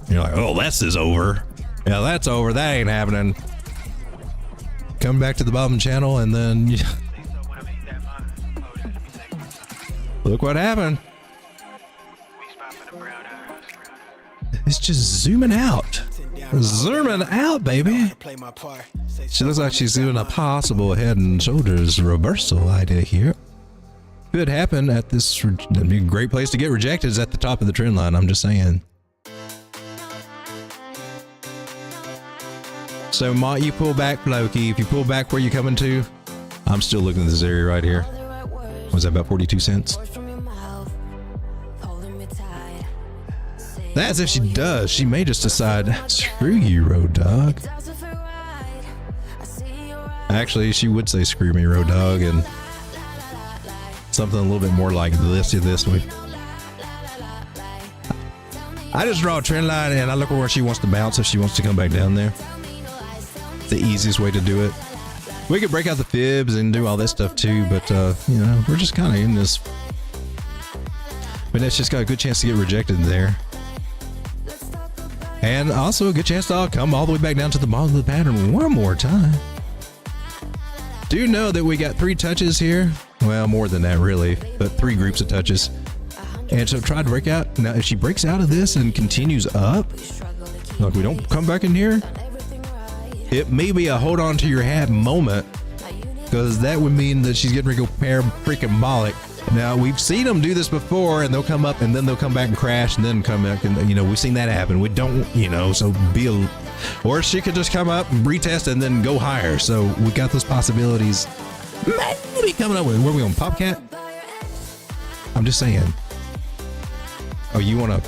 you're like, oh, this is over. Yeah, that's over. That ain't happening. Come back to the bottom channel, and then look what happened. It's just zooming out. Zooming out, baby. She looks like she's doing a possible head and shoulders reversal idea here. Could happen at this. That'd be a great place to get rejected is at the top of the trend line. I'm just saying. So, Mont, you pull back, Loki. If you pull back where you coming to, I'm still looking at this area right here. Was that about 42 cents? That's if she does. She may just decide, screw you, Road Dog. Actually, she would say, screw me, Road Dog, and something a little bit more like this way. I just draw a trend line and I look where she wants to bounce if she wants to come back down there. The easiest way to do it. We could break out the fibs and do all that stuff too, but you know, we're just kind of in this. But that's just got a good chance to get rejected there. And also a good chance to come all the way back down to the bottom of the pattern one more time. Do you know that we got 3 touches here? Well, more than that really, but 3 groups of touches. And so try to break out. Now, if she breaks out of this and continues up, like we don't come back in here, it may be a hold on to your hat moment, because that would mean that she's getting ready to go freaking-bolic. Now, we've seen them do this before, and they'll come up, and then they'll come back and crash, and then come back, and, you know, we've seen that happen. We don't, you know, so be a... Or she could just come up, retest, and then go higher. So we got those possibilities. Maybe coming up with... Where are we going, Popcat? I'm just saying. Oh, you want a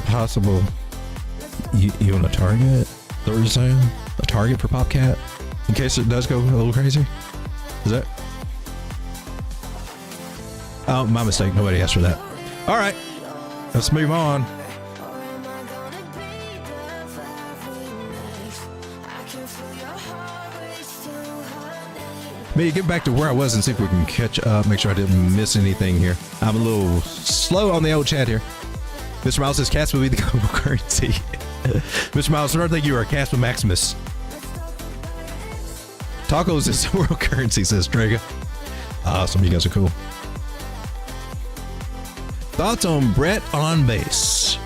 possible... You want a target? Is that what you're saying? A target for Popcat? In case it does go a little crazy? Is that... Oh, my mistake. Nobody asked for that. All right. Let's move on. Maybe get back to where I was and see if we can catch up. Make sure I didn't miss anything here. I'm a little slow on the old chat here. Mr. Miles says Caspa will be the global currency. Mr. Miles, I don't think you are a Caspa Maximus. Tacos is the world currency, says Draga. Awesome. You guys are cool. Thoughts on Brett on base?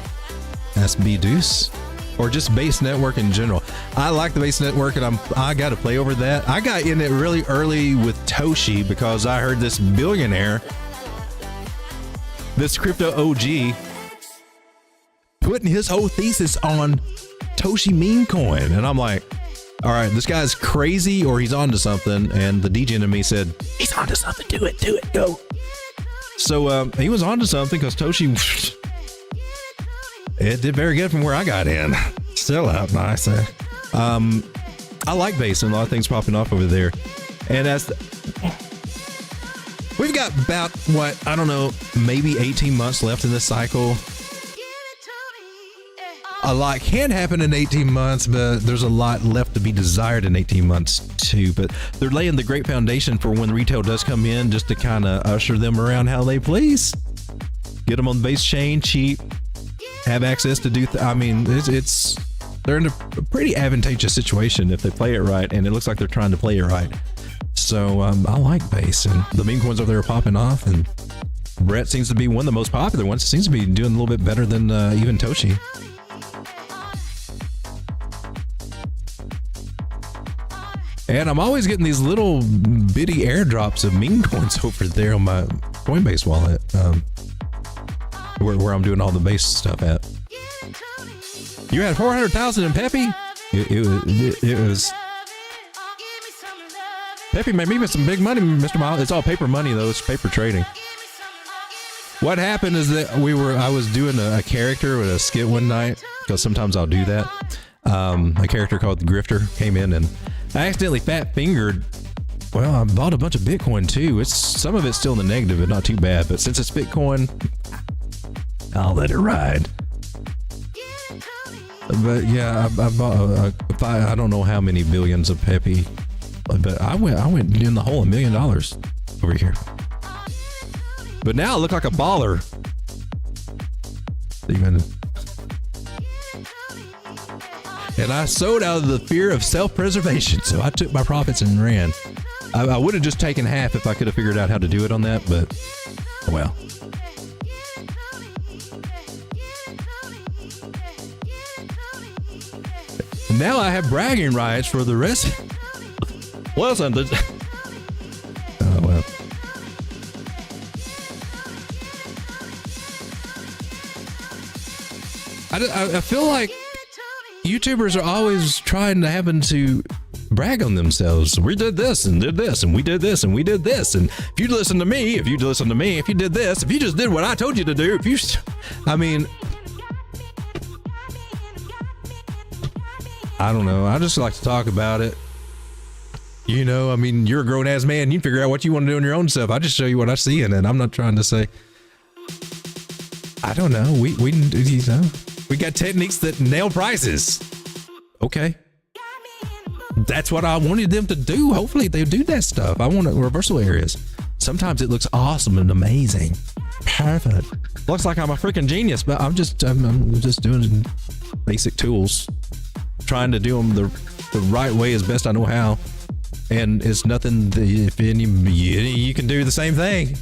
That's B Deuce. Or just base network in general. I like the base network, and I got to play over that. I got in it really early with Toshi because I heard this billionaire, this crypto OG, putting his whole thesis on Toshi meme coin, and I'm like, all right, this guy's crazy or he's onto something. And the DJ in me said, he's onto something. Do it, go. So he was onto something because Toshi. It did very good from where I got in. Still out nice. I like base and a lot of things popping off over there. And as we've got about, what, I don't know, maybe 18 months left in this cycle. A lot can happen in 18 months, but there's a lot left to be desired in 18 months too. But they're laying the great foundation for when retail does come in, just to kind of usher them around how they please. Get them on the base chain cheap. Have access to do I mean, they're in a pretty advantageous situation if they play it right, and it looks like they're trying to play it right. So I like base, and the meme coins over there are popping off, and Brett seems to be one of the most popular ones. It seems to be doing a little bit better than even Toshi. And I'm always getting these little bitty airdrops of meme coins over there on my Coinbase wallet. Where I'm doing all the base stuff at. You had 400,000 in Peppy? It was. Peppy made me some big money, Mr. Miles. It's all paper money though. It's paper trading. What happened is that I was doing a character with a skit one night, because sometimes I'll do that. A character called the Grifter came in, and I accidentally fat fingered. Well, I bought a bunch of Bitcoin too. Some of it's still in the negative, but not too bad. But since it's Bitcoin, I'll let it ride. But yeah, I bought I don't know how many billions of Peppy, but I went in the hole $1 million over here. But now I look like a baller. Even. And I sold out of the fear of self-preservation, so I took my profits and ran. I would have just taken half if I could have figured out how to do it on that, but well. Now I have bragging rights for the rest. Well, something. Oh, well. I feel like, YouTubers are always having to brag on themselves. We did this and did this and we did this and we did this. And if you listen to me, if you did this, if you just did what I told you to do, I don't know. I just like to talk about it. You're a grown ass man. You figure out what you want to do on your own stuff. I just show you what I see in it. I'm not trying to say, I don't know. We got techniques that nail prices. Okay. That's what I wanted them to do. Hopefully they do that stuff. I want reversal areas. Sometimes it looks awesome and amazing. Perfect. Looks like I'm a freaking genius, but I'm just doing basic tools, trying to do them the right way as best I know how. And it's nothing that if any you can do the same thing.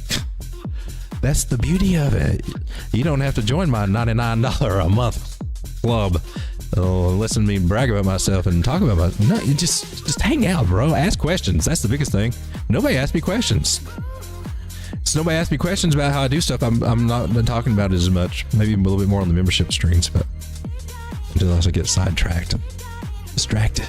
That's the beauty of it. You don't have to join my $99 a month club. Listen to me brag about myself and talk about myself. No, you just hang out, bro. Ask questions. That's the biggest thing. Nobody asks me questions. So nobody asks me questions about how I do stuff. I'm not talking about it as much. Maybe a little bit more on the membership streams, but until I get sidetracked and distracted.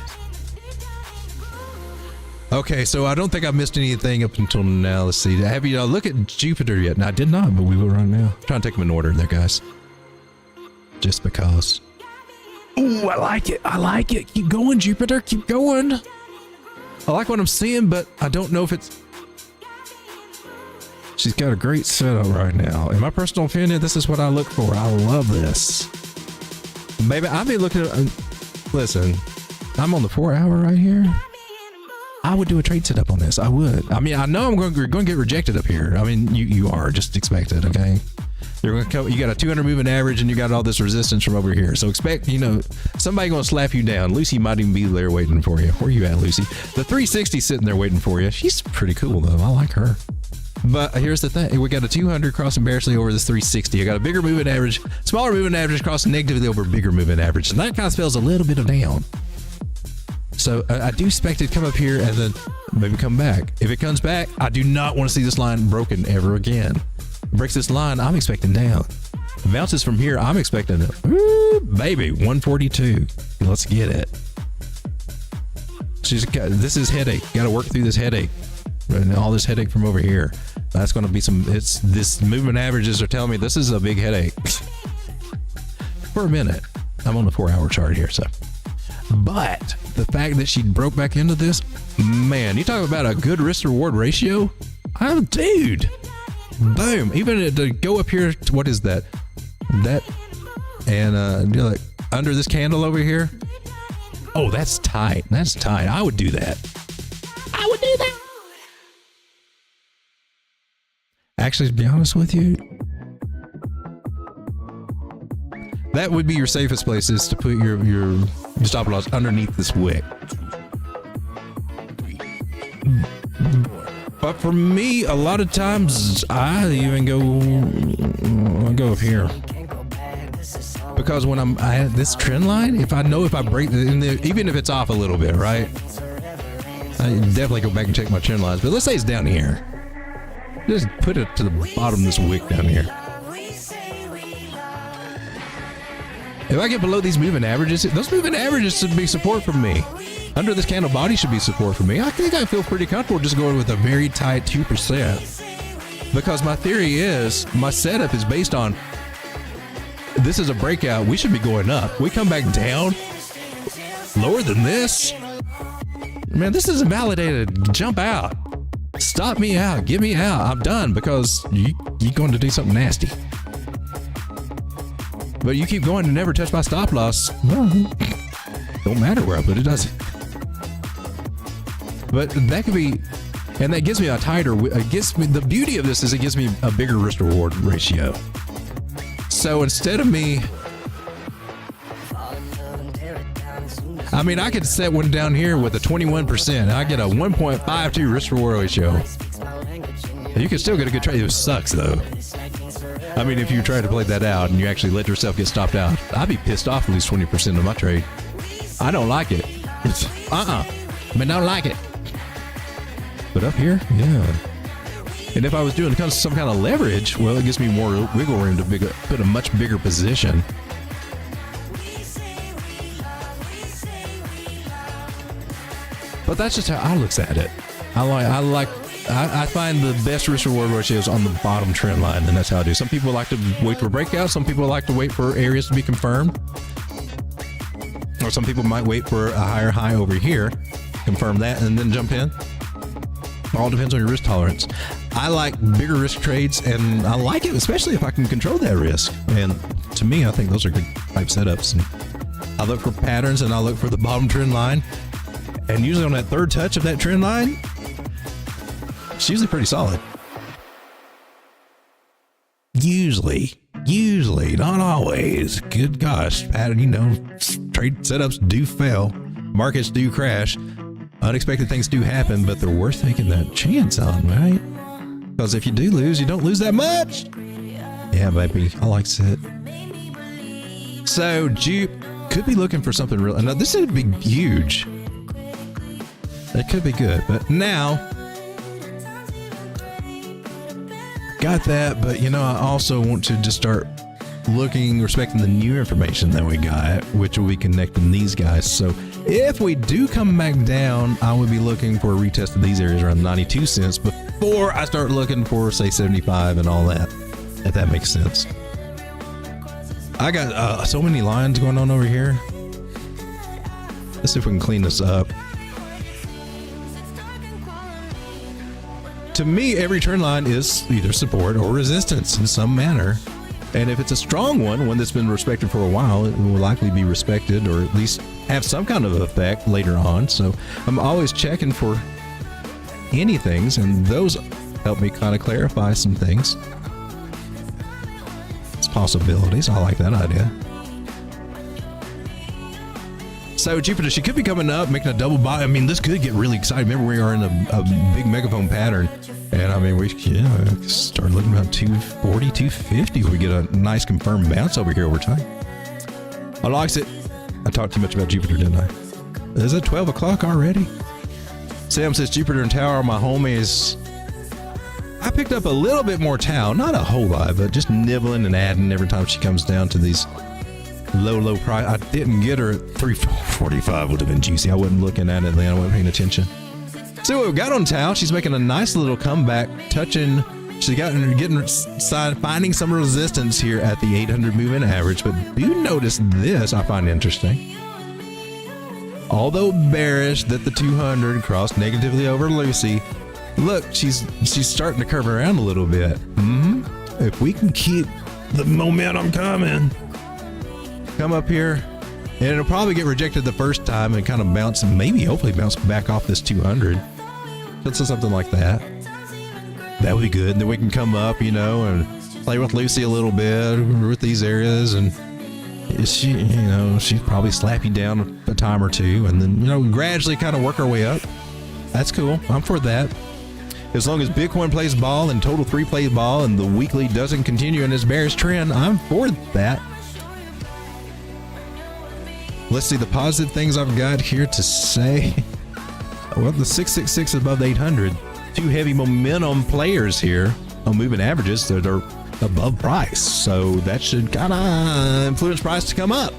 Okay, so I don't think I've missed anything up until now. Let's see. Have you look at Jupiter yet? No, I did not, but we will right now. Trying to take them in order there, guys. Just because. Ooh, I like it. I like it. Keep going, Jupiter. Keep going. I like what I'm seeing, but I don't know if it's... She's got a great setup right now. In my personal opinion, this is what I look for. I love this. Maybe I'll be looking at... Listen, I'm on the 4-hour right here. I would do a trade setup on this. I would. I know I'm going to get rejected up here. You are. Just expect it, okay? You're going to come. You got a 200 moving average, and you got all this resistance from over here. So expect, somebody going to slap you down. Lucy might even be there waiting for you. Where you at, Lucy? The 360 sitting there waiting for you. She's pretty cool though. I like her. But here's the thing. We got a 200 crossing bearishly over this 360. I got a bigger moving average, smaller moving average crossing negatively over bigger moving average, and that kind of spells a little bit of down. So I do expect it to come up here and then maybe come back. If it comes back, I do not want to see this line broken ever again. Breaks this line, I'm expecting down. Bounces from here, I'm expecting it. Woo, baby, 142. Let's get it. This is headache. Got to work through this headache. And all this headache from over here. That's going to be this movement averages are telling me this is a big headache. For a minute. I'm on the 4-hour chart here, so. But the fact that she broke back into this, man, you talk about a good risk reward ratio. Dude, boom. Even to go up here, what is that? And like under this candle over here. Oh, that's tight. That's tight. I would do that. Actually, to be honest with you, that would be your safest place, is to put your stop loss underneath this wick. But for me, a lot of times I even go up here, because when I'm at this trend line, if I break even if it's off a little bit, right? I definitely go back and check my trend lines. But let's say it's down here. Just put it to the bottom of this wick down here. If I get below these moving averages, those moving averages should be support for me. Under this candle body should be support for me. I think I feel pretty comfortable just going with a very tight 2%. Because my theory is, my setup is based on, this is a breakout. We should be going up. We come back down lower than this. Man, this isn't validated. Jump out. Stop me out. Get me out. I'm done, because you're going to do something nasty. But you keep going and never touch my stop loss. Well, don't matter where I put it, does it? But that could be, and that gives me a tighter, the beauty of this is it gives me a bigger risk reward ratio. So instead of me, I could set one down here with a 21%. I get a 1.52 risk reward ratio. You can still get a good trade. It sucks though. If you try to play that out and you actually let yourself get stopped out, I'd be pissed off at least 20% of my trade. I don't like it. It's I don't like it. But up here, yeah. And if I was doing some kind of leverage, well, it gives me more wiggle room to put a much bigger position. But that's just how I looks at it. I find the best risk reward ratios on the bottom trend line, and that's how I do. Some people like to wait for breakouts. Some people like to wait for areas to be confirmed. Or some people might wait for a higher high over here, confirm that, and then jump in. All depends on your risk tolerance. I like bigger risk trades, and I like it, especially if I can control that risk. And to me, I think those are good type setups. And I look for patterns, and I look for the bottom trend line. And usually on that third touch of that trend line, it's usually pretty solid. Usually, not always. Good gosh, pattern, trade setups do fail. Markets do crash. Unexpected things do happen, but they're worth taking that chance on, right? Because if you do lose, you don't lose that much. Yeah, baby, I like it. So, Jupe could be looking for something real. Now, this would be huge. It could be good, but now got that. But I also want to just start respecting the new information that we got, which will be connecting these guys. So if we do come back down, I would be looking for a retest of these areas around 92 cents before I start looking for, say, 75 and all that, if that makes sense. I got so many lines going on over here. Let's see if we can clean this up. To me, every trend line is either support or resistance in some manner. And if it's a strong one that's been respected for a while, it will likely be respected or at least have some kind of effect later on. So I'm always checking for anything, and those help me kind of clarify some things. It's possibilities. I like that idea. So Jupiter, she could be coming up, making a double buy. I mean, this could get really exciting. Remember, we are in a big megaphone pattern. And I mean, we start looking around 240, 250. We get a nice confirmed bounce over here over time. I likes it. I talked too much about Jupiter, didn't I? Is it 12 o'clock already? Sam says Jupiter and Tau are my homies. I picked up a little bit more Tau, not a whole lot, but just nibbling and adding every time she comes down to these low price. I didn't get her at 345. Would have been juicy. I wasn't looking at it then. I wasn't paying attention. See what we got on Tau. She's making a nice little comeback, finding some resistance here at the 800 moving average. But do notice this I find interesting. Although bearish that the 200 crossed negatively over Lucy, look, she's starting to curve around a little bit. If we can keep the momentum coming, come up here, and it'll probably get rejected the first time and kind of bounce, hopefully bounce back off this 200. So something like that. That would be good. And then we can come up, and play with Lucy a little bit with these areas, and she'd probably slap you down a time or two, and then gradually kind of work our way up. That's cool. I'm for that. As long as Bitcoin plays ball and Total 3 plays ball, and the weekly doesn't continue in this bearish trend, I'm for that. Let's see the positive things I've got here to say. Well, the 666 is above 800. Two heavy momentum players here on moving averages that are above price. So that should kind of influence price to come up.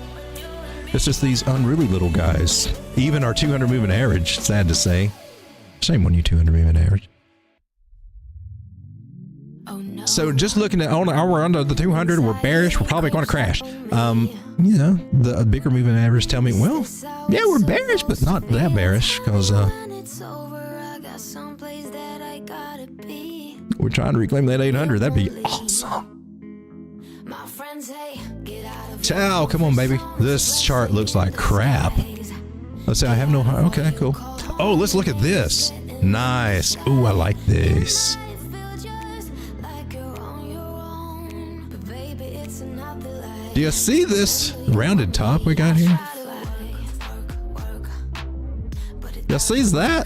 It's just these unruly little guys. Even our 200 moving average, sad to say. Shame on you, 200 moving average. So just looking at, we're under the 200, we're bearish, we're probably going to crash. The bigger moving average tell me, well, yeah, we're bearish, but not that bearish, because we're trying to reclaim that 800. That'd be awesome. Ciao, come on, baby. This chart looks like crap. Let's see, I have no, okay, cool. Oh, let's look at this. Nice. Ooh, I like this. Do you see this rounded top we got here? You sees that?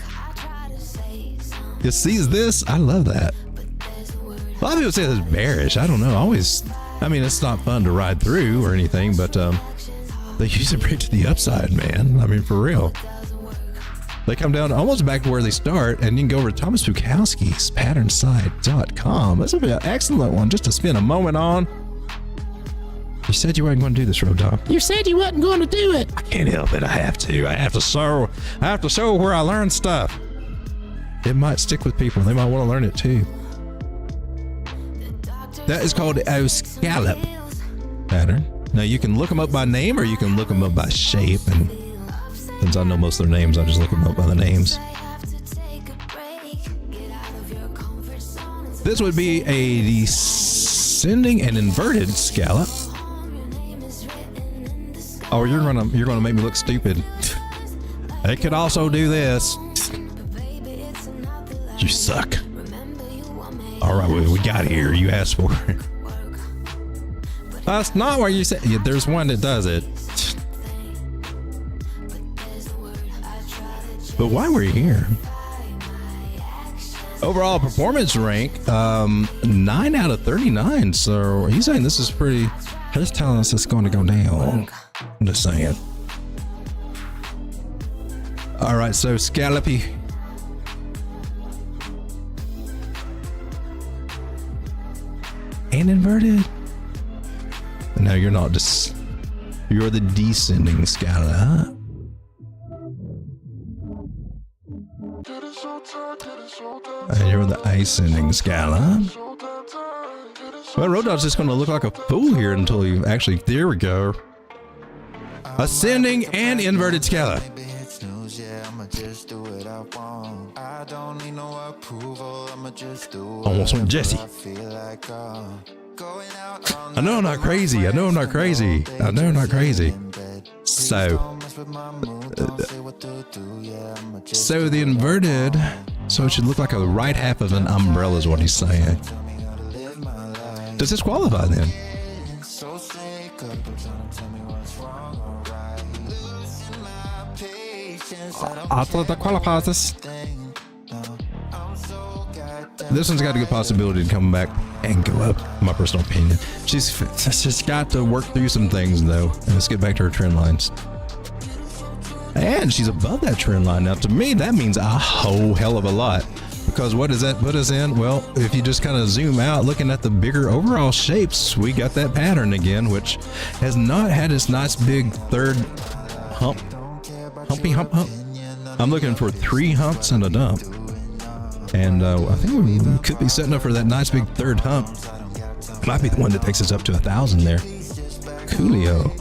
You sees this? I love that. A lot of people say it's bearish. I don't know. It's not fun to ride through or anything, but they usually break to the upside, man. I mean, for real. They come down almost back to where they start, and you can go over to Thomas Bukowski's patternsite.com. This would be an excellent one just to spend a moment on. You said you weren't going to do this, Road Dog. You said you wasn't going to do it. I can't help it. I have to. I have to show where I learn stuff. It might stick with people. They might want to learn it too. That is called a scallop pattern. Now you can look them up by name or you can look them up by shape. And since I know most of their names, I just look them up by the names. This would be a descending and inverted scallop. Oh, you're gonna make me look stupid. It could also do this. You suck. All right, we got here. You asked for it. That's not what you said. Yeah, there's one that does it. But why were you here? Overall performance rank, 9 out of 39. So he's saying this is pretty. He's telling us it's going to go down. I'm just saying. All right, so Scallopy. And inverted. No, you're not. Just you're the descending scallop. And you're the ascending scallop. Well, Road Dog's just going to look like a fool here until you actually. There we go. Ascending and inverted scallop. Almost went Jesse. I know I'm not crazy. I know I'm not crazy. I know I'm not crazy. So the inverted, so it should look like a right half of an umbrella is what he's saying. Does this qualify then? I thought that qualifies this. This one's got a good possibility to come back and go up, in my personal opinion. She's just got to work through some things though. And let's get back to her trend lines. And she's above that trend line. Now to me, that means a whole hell of a lot. Because what does that put us in? Well, if you just kind of zoom out, looking at the bigger overall shapes, we got that pattern again, which has not had its nice big third humpy hump. I'm looking for 3 humps and a dump. And I think we could be setting up for that nice big third hump. Might be the one that takes us up to 1,000 there. Coolio.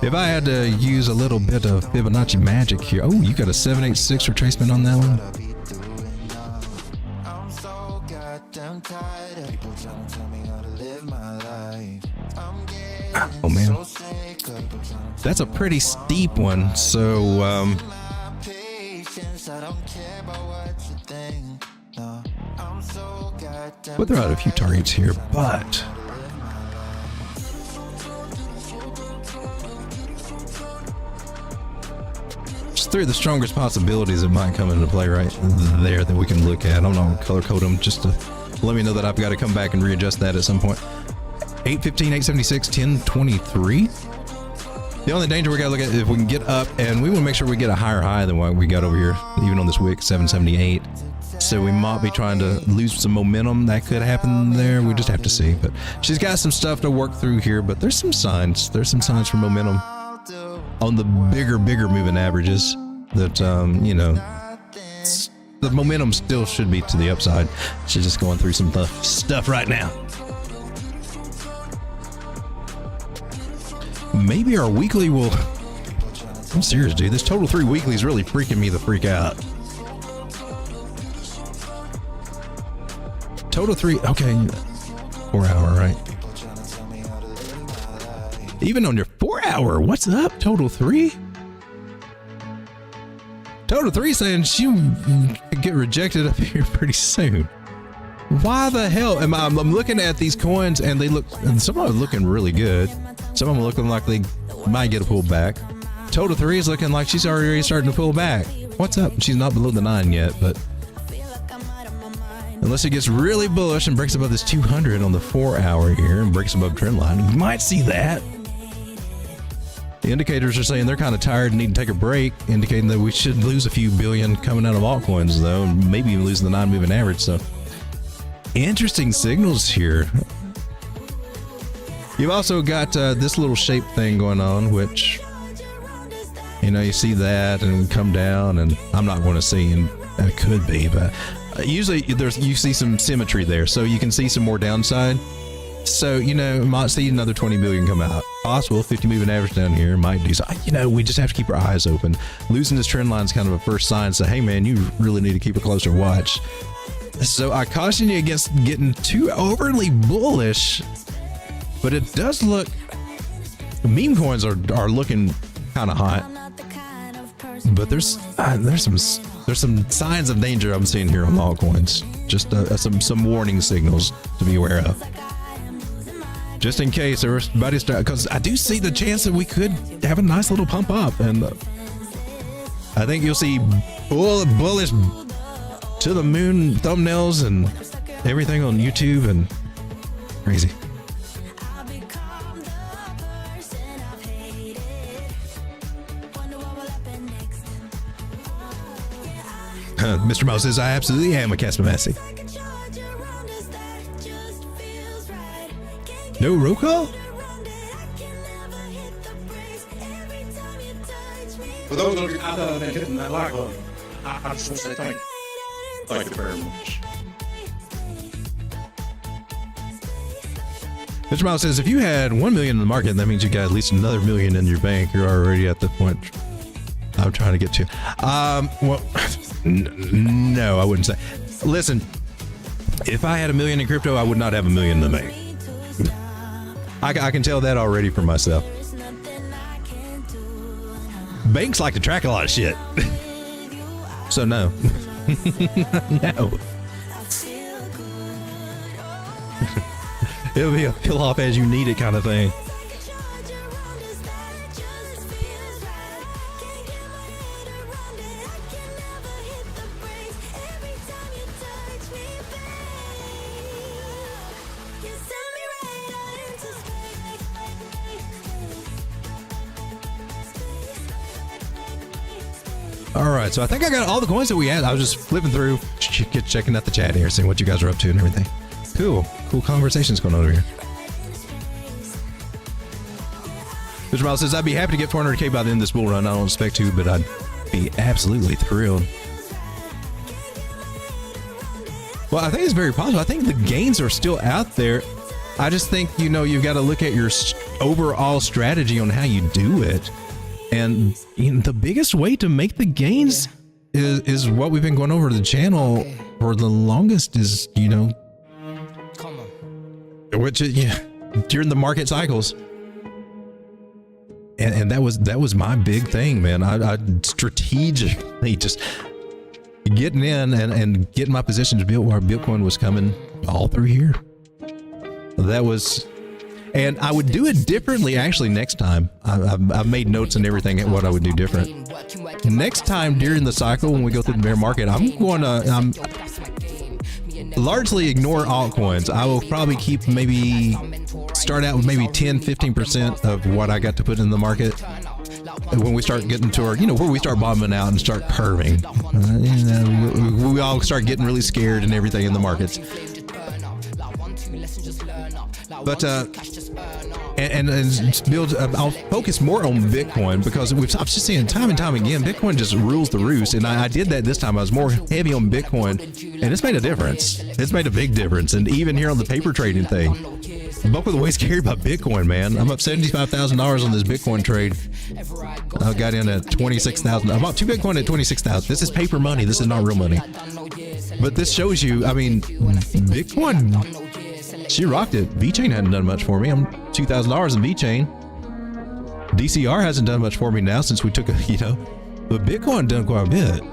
If I had to use a little bit of Fibonacci magic here. Oh, you got a 786 retracement on that one. Oh man, that's a pretty steep one. So we'll throw out a few targets here, but just 3 of the strongest possibilities that might come into play right there that we can look at. I'm not gonna color code them just to let me know that I've got to come back and readjust that at some point. 815, 876, 1023. The only danger we got to look at is if we can get up, and we want to make sure we get a higher high than what we got over here, even on this wick, 778. So we might be trying to lose some momentum. That could happen there. We just have to see. But she's got some stuff to work through here, but there's some signs. There's some signs for momentum on the bigger moving averages that, you know, the momentum still should be to the upside. She's just going through some tough stuff right now. Maybe our weekly will. I'm serious, dude. This total 3 weekly is really freaking me the freak out. Total 3. Okay. 4 hour, right? Even on your 4 hour, what's up? Total 3? Total 3 saying she could get rejected up here pretty soon. Why the hell? I'm looking at these coins and they look, and some of them are looking really good. Some of them are looking like they might get a pull back. Total 3 is looking like she's already starting to pull back. What's up? She's not below the 9 yet, but unless it gets really bullish and breaks above this 200 on the 4 hour here and breaks above trend line, we might see that. The indicators are saying they're kind of tired and need to take a break, indicating that we should lose a few billion coming out of altcoins though, and maybe even losing the 9 moving average. So interesting signals here. You've also got this little shape thing going on, which, you know, you see that and come down, and I'm not going to see, and it could be, but usually you see some symmetry there, so you can see some more downside. So, you know, might see another 20 million come out. Possible 50 moving average down here might do so. You know, we just have to keep our eyes open. Losing this trend line is kind of a first sign. So, hey, man, you really need to keep a closer watch. So I caution you against getting too overly bullish, but it does look, meme coins are looking kind of hot, but there's some signs of danger I'm seeing here on altcoins. Just some warning signals to be aware of. Just in case everybody's, because I do see the chance that we could have a nice little pump up, and I think you'll see bullish to the moon thumbnails and everything on YouTube, and crazy. Mr. Mo says, I absolutely am a Casper Massey. No roll call? For those of you out there that hitting that like button, I just want to say thank you. Thank you very much. Mr. Miles says, if you had 1 million in the market, that means you got at least another million in your bank. You're already at the point I'm trying to get to. Well, no, I wouldn't say. Listen, if I had 1 million in crypto, I would not have 1 million in the bank. I can tell that already for myself. Banks like to track a lot of shit. So no. No. It'll be a peel off as you need it kind of thing. All right, so I think I got all the coins that we had. I was just flipping through, checking out the chat here, seeing what you guys are up to and everything. Cool conversations going on over here. Mr. Miles says, I'd be happy to get 400K by the end of this bull run. I don't expect to, but I'd be absolutely thrilled. Well, I think it's very possible. I think the gains are still out there. I just think, you know, you've got to look at your overall strategy on how you do it. And you know, the biggest way to make the gains is what we've been going over the channel for the longest is, you know, which is, yeah, during the market cycles. And that was my big thing, man. I strategically just getting in and getting my positions built while Bitcoin was coming all through here. That was, and I would do it differently actually next time. I've made notes and everything at what I would do different. Next time during the cycle when we go through the bear market, I'm going to largely ignore altcoins. I will probably keep maybe start out with maybe 10-15% of what I got to put in the market. When we start getting to our, you know, where we start bombing out and start curving, you know, we all start getting really scared and everything in the markets. But and build. I'll focus more on Bitcoin because I'm just seeing time and time again, Bitcoin just rules the roost. And I did that this time. I was more heavy on Bitcoin, and it's made a difference. It's made a big difference. And even here on the paper trading thing, bulk of the way scared about Bitcoin, man. I'm up $75,000 on this Bitcoin trade. I got in at 26,000. I bought 2 Bitcoin at 26,000. This is paper money. This is not real money. But this shows you, I mean, Bitcoin, she rocked it. VeChain hadn't done much for me. I'm $2,000 in VeChain. DCR hasn't done much for me now since we took a, you know, but Bitcoin done quite a bit.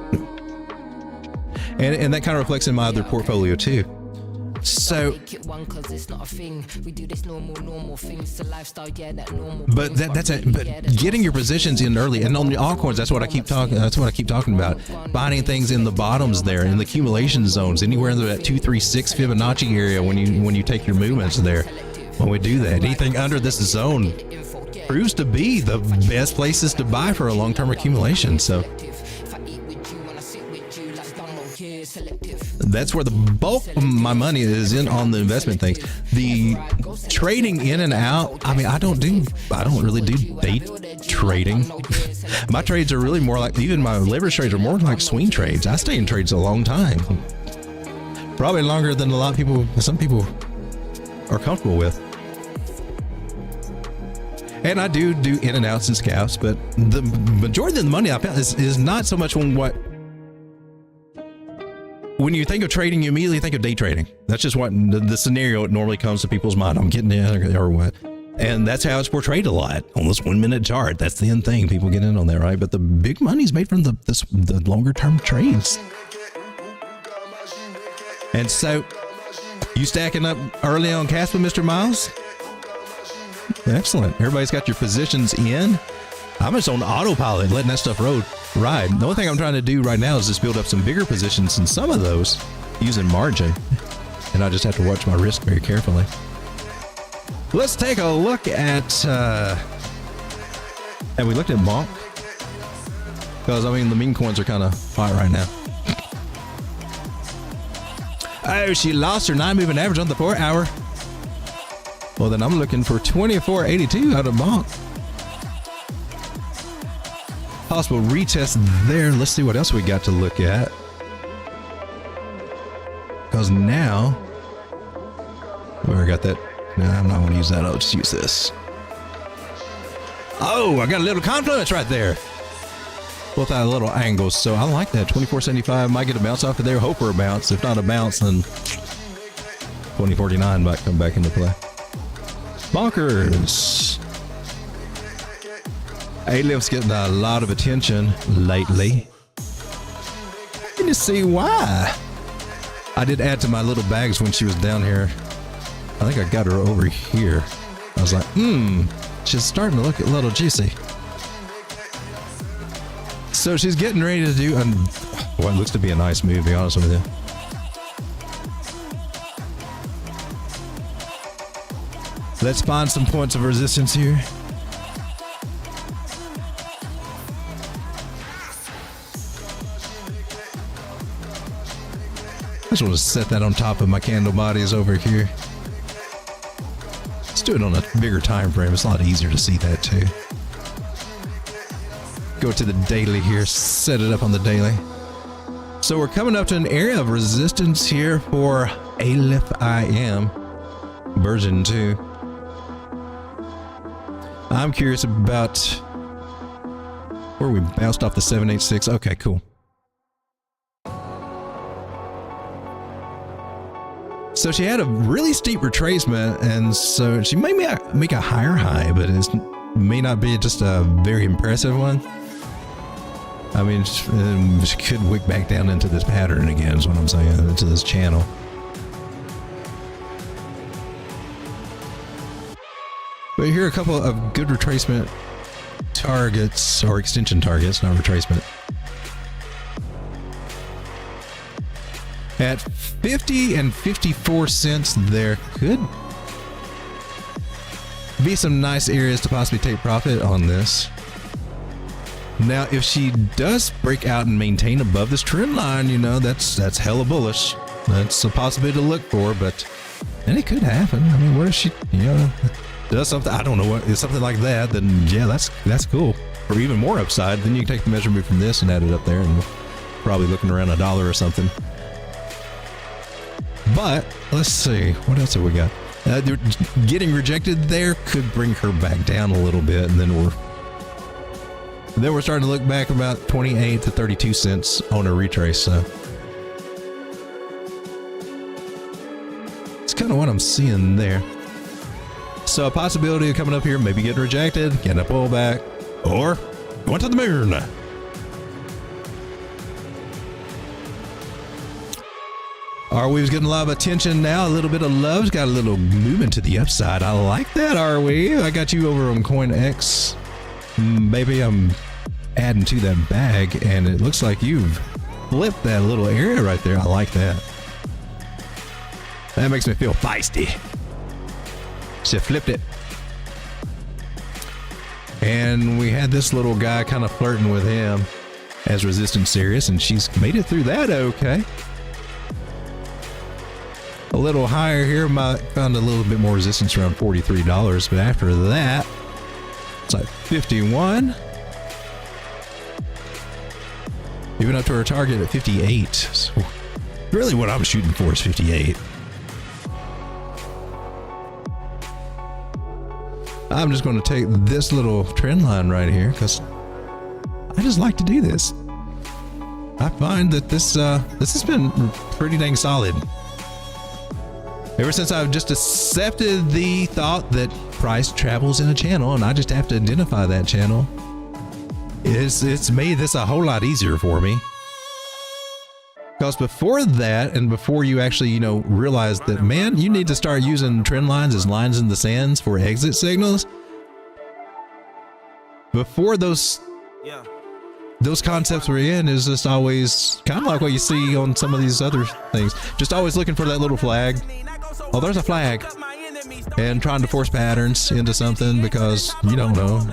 And that kind of reflects in my other portfolio too. So, but getting your positions in early, and on the altcoins, that's what I keep talking about. Finding things in the bottoms there, in the accumulation zones, anywhere in that 236 Fibonacci area when you take your movements there. When we do that, anything under this zone proves to be the best places to buy for a long-term accumulation. So, That's where the bulk of my money is in on the investment things. The trading in and out, I mean, I don't really do day trading. My trades are really more like, even my leverage trades are more like swing trades. I stay in trades a long time. Probably longer than some people are comfortable with. And I do in and outs and scalps, but the majority of the money I found is not so much when you think of trading, you immediately think of day trading. That's just what the scenario it normally comes to people's mind. I'm getting in or what. And that's how it's portrayed a lot on this 1 minute chart. That's the end thing. People get in on that, right? But the big money's made from the longer term trades. And so, you stacking up early on Casper, Mr. Miles? Excellent. Everybody's got your positions in. I'm just on autopilot, letting that stuff ride. The only thing I'm trying to do right now is just build up some bigger positions in some of those using margin. And I just have to watch my risk very carefully. Let's take a look at, have we looked at Monk? Because, I mean, the meme coins are kind of hot right now. Oh, she lost her 9 moving average on the 4 hour. Well, then I'm looking for 24.82 out of Monk. Possible retest there. Let's see what else we got to look at. Because now, where I got that? No, I'm not going to use that. I'll just use this. Oh, I got a little confluence right there. Both at a little angle. So I like that. 24.75 might get a bounce off of there. Hope for a bounce. If not a bounce, then 20.49 might come back into play. Bonkers. Alep's getting a lot of attention lately. And you see why. I did add to my little bags when she was down here. I think I got her over here. I was like, she's starting to look a little juicy. So she's getting ready to do what looks to be a nice move, to be honest with you. Let's find some points of resistance here. I just want to set that on top of my candle bodies over here. Let's do it on a bigger time frame. It's a lot easier to see that too. Go to the daily here, set it up on the daily. So we're coming up to an area of resistance here for Aleph IM version 2. I'm curious about where we bounced off the 786. Okay, cool. So she had a really steep retracement, and so she may make a higher high, but it may not be just a very impressive one. I mean, she could wick back down into this pattern again, is what I'm saying, into this channel. But here are a couple of good retracement targets, or extension targets, not retracement. At 50 and 54 cents, there could be some nice areas to possibly take profit on this. Now, if she does break out and maintain above this trend line, you know, that's hella bullish. That's a possibility to look for, and it could happen. I mean, what if she, you know, does something, I don't know what, is something like that, then yeah, that's cool. Or even more upside, then you can take the measurement from this and add it up there, and probably looking around $1 or something. But let's see, what else have we got? Getting rejected there could bring her back down a little bit, and then we're starting to look back about 28 to 32 cents on a retrace. So it's kind of what I'm seeing there. So a possibility of coming up here, maybe getting rejected, getting a pullback, or going to the moon. Arweave's getting a lot of attention now, a little bit of love's got a little movement to the upside. I like that, Arweave. I got you over on CoinEx. Baby, I'm adding to that bag, and it looks like you've flipped that little area right there. I like that. That makes me feel feisty. She flipped it. And we had this little guy kind of flirting with him. as resistance serious, and she's made it through that okay. A little higher here, found a little bit more resistance around $43, but after that, it's like 51. Even up to our target at 58. So really what I'm shooting for is 58. I'm just going to take this little trend line right here because I just like to do this. I find that this has been pretty dang solid. Ever since I've just accepted the thought that price travels in a channel and I just have to identify that channel, it's made this a whole lot easier for me. Because before that, and before you actually, realize that, man, you need to start using trend lines as lines in the sands for exit signals. Before those concepts were in, is just always kind of like what you see on some of these other things. Just always looking for that little flag. Oh, there's a flag. And trying to force patterns into something because you don't know.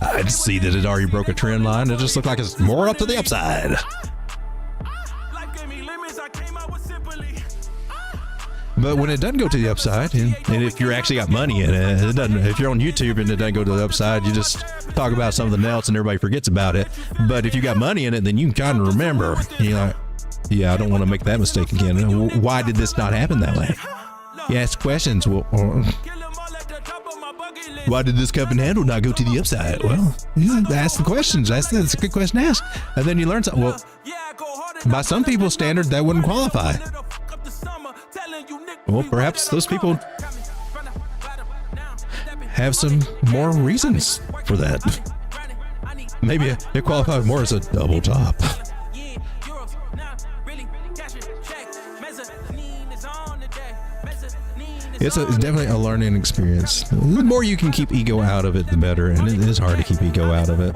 I'd see that it already broke a trend line. It just looked like it's more up to the upside. But when it doesn't go to the upside, and if you're actually got money in it, doesn't. If you're on YouTube and it doesn't go to the upside, you just talk about something else and everybody forgets about it. But if you got money in it, then you can kind of remember. You're like, yeah, I don't want to make that mistake again. Why did this not happen that way? You ask questions. Well, why did this cup and handle not go to the upside? Well, ask the questions. That's a good question to ask. And then you learn something. Well, by some people's standard, that wouldn't qualify. Well, perhaps those people have some more reasons for that. Maybe it qualified more as a double top. It's definitely a learning experience. The more you can keep ego out of it, the better. And it is hard to keep ego out of it.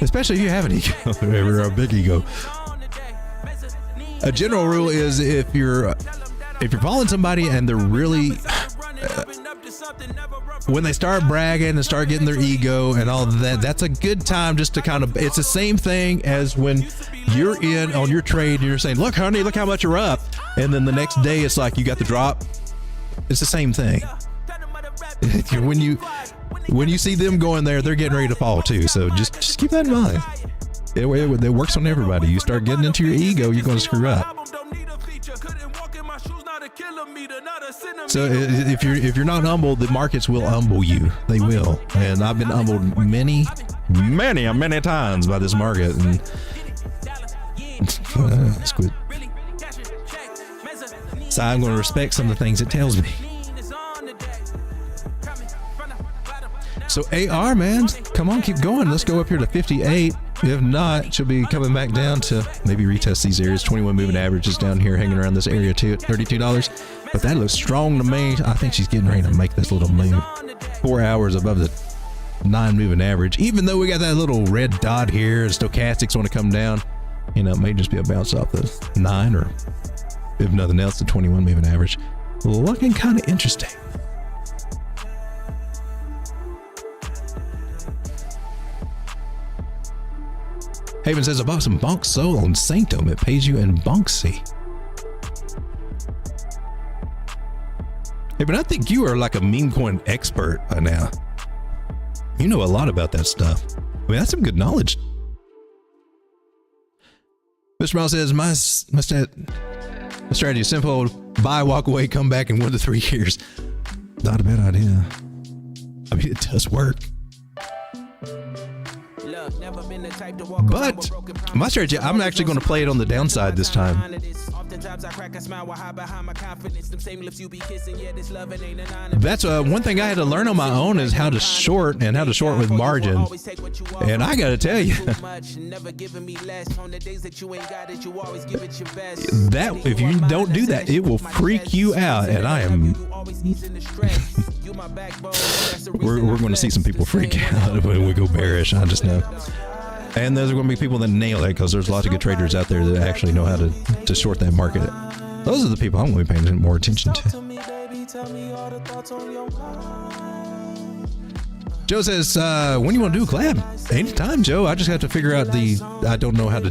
Especially if you have an ego or a big ego. A general rule is if you're following somebody and they're really when they start bragging and start getting their ego and all that, that's a good time just to kind of, it's the same thing as when you're in on your trade and you're saying, look, honey, look how much you're up. And then the next day it's like you got the drop. It's the same thing. When you see them going there, they're getting ready to fall too. So just keep that in mind. It works on everybody. You start getting into your ego, you're going to screw up. So if you're not humble, the markets will humble you. They will. And I've been humbled many times by this market. And let's quit. So I'm going to respect some of the things it tells me. So AR, man, come on, keep going. Let's go up here to 58. If not, she'll be coming back down to maybe retest these areas. 21 moving averages down here, hanging around this area too at $32. But that looks strong to me. I think she's getting ready to make this little move. 4 hours above the 9 moving average. Even though we got that little red dot here, and stochastics want to come down, it may just be a bounce off the 9 or if nothing else, the 21 moving average. Looking kind of interesting. Haven says, I bought some Bonk Soul on Sanctum. It pays you in Bonksy. Hey, but I think you are like a meme coin expert by now. You know a lot about that stuff. I mean, that's some good knowledge. Mr. Miles says, my strategy is simple. Buy, walk away, come back in 1 to 3 years. Not a bad idea. I mean, it does work. But my strategy, I'm actually going to play it on the downside this time. That's one thing I had to learn on my own is how to short and how to short with margin. And I got to tell you, that if you don't do that, it will freak you out. And I am. we're going to see some people freak out when we go bearish. I just know. And there's going to be people that nail it because there's lots of good traders out there that actually know how to short that market. Those are the people I'm going to be paying more attention to. Joe says, when you want to do a collab? Anytime, Joe. I just have to figure out I don't know how to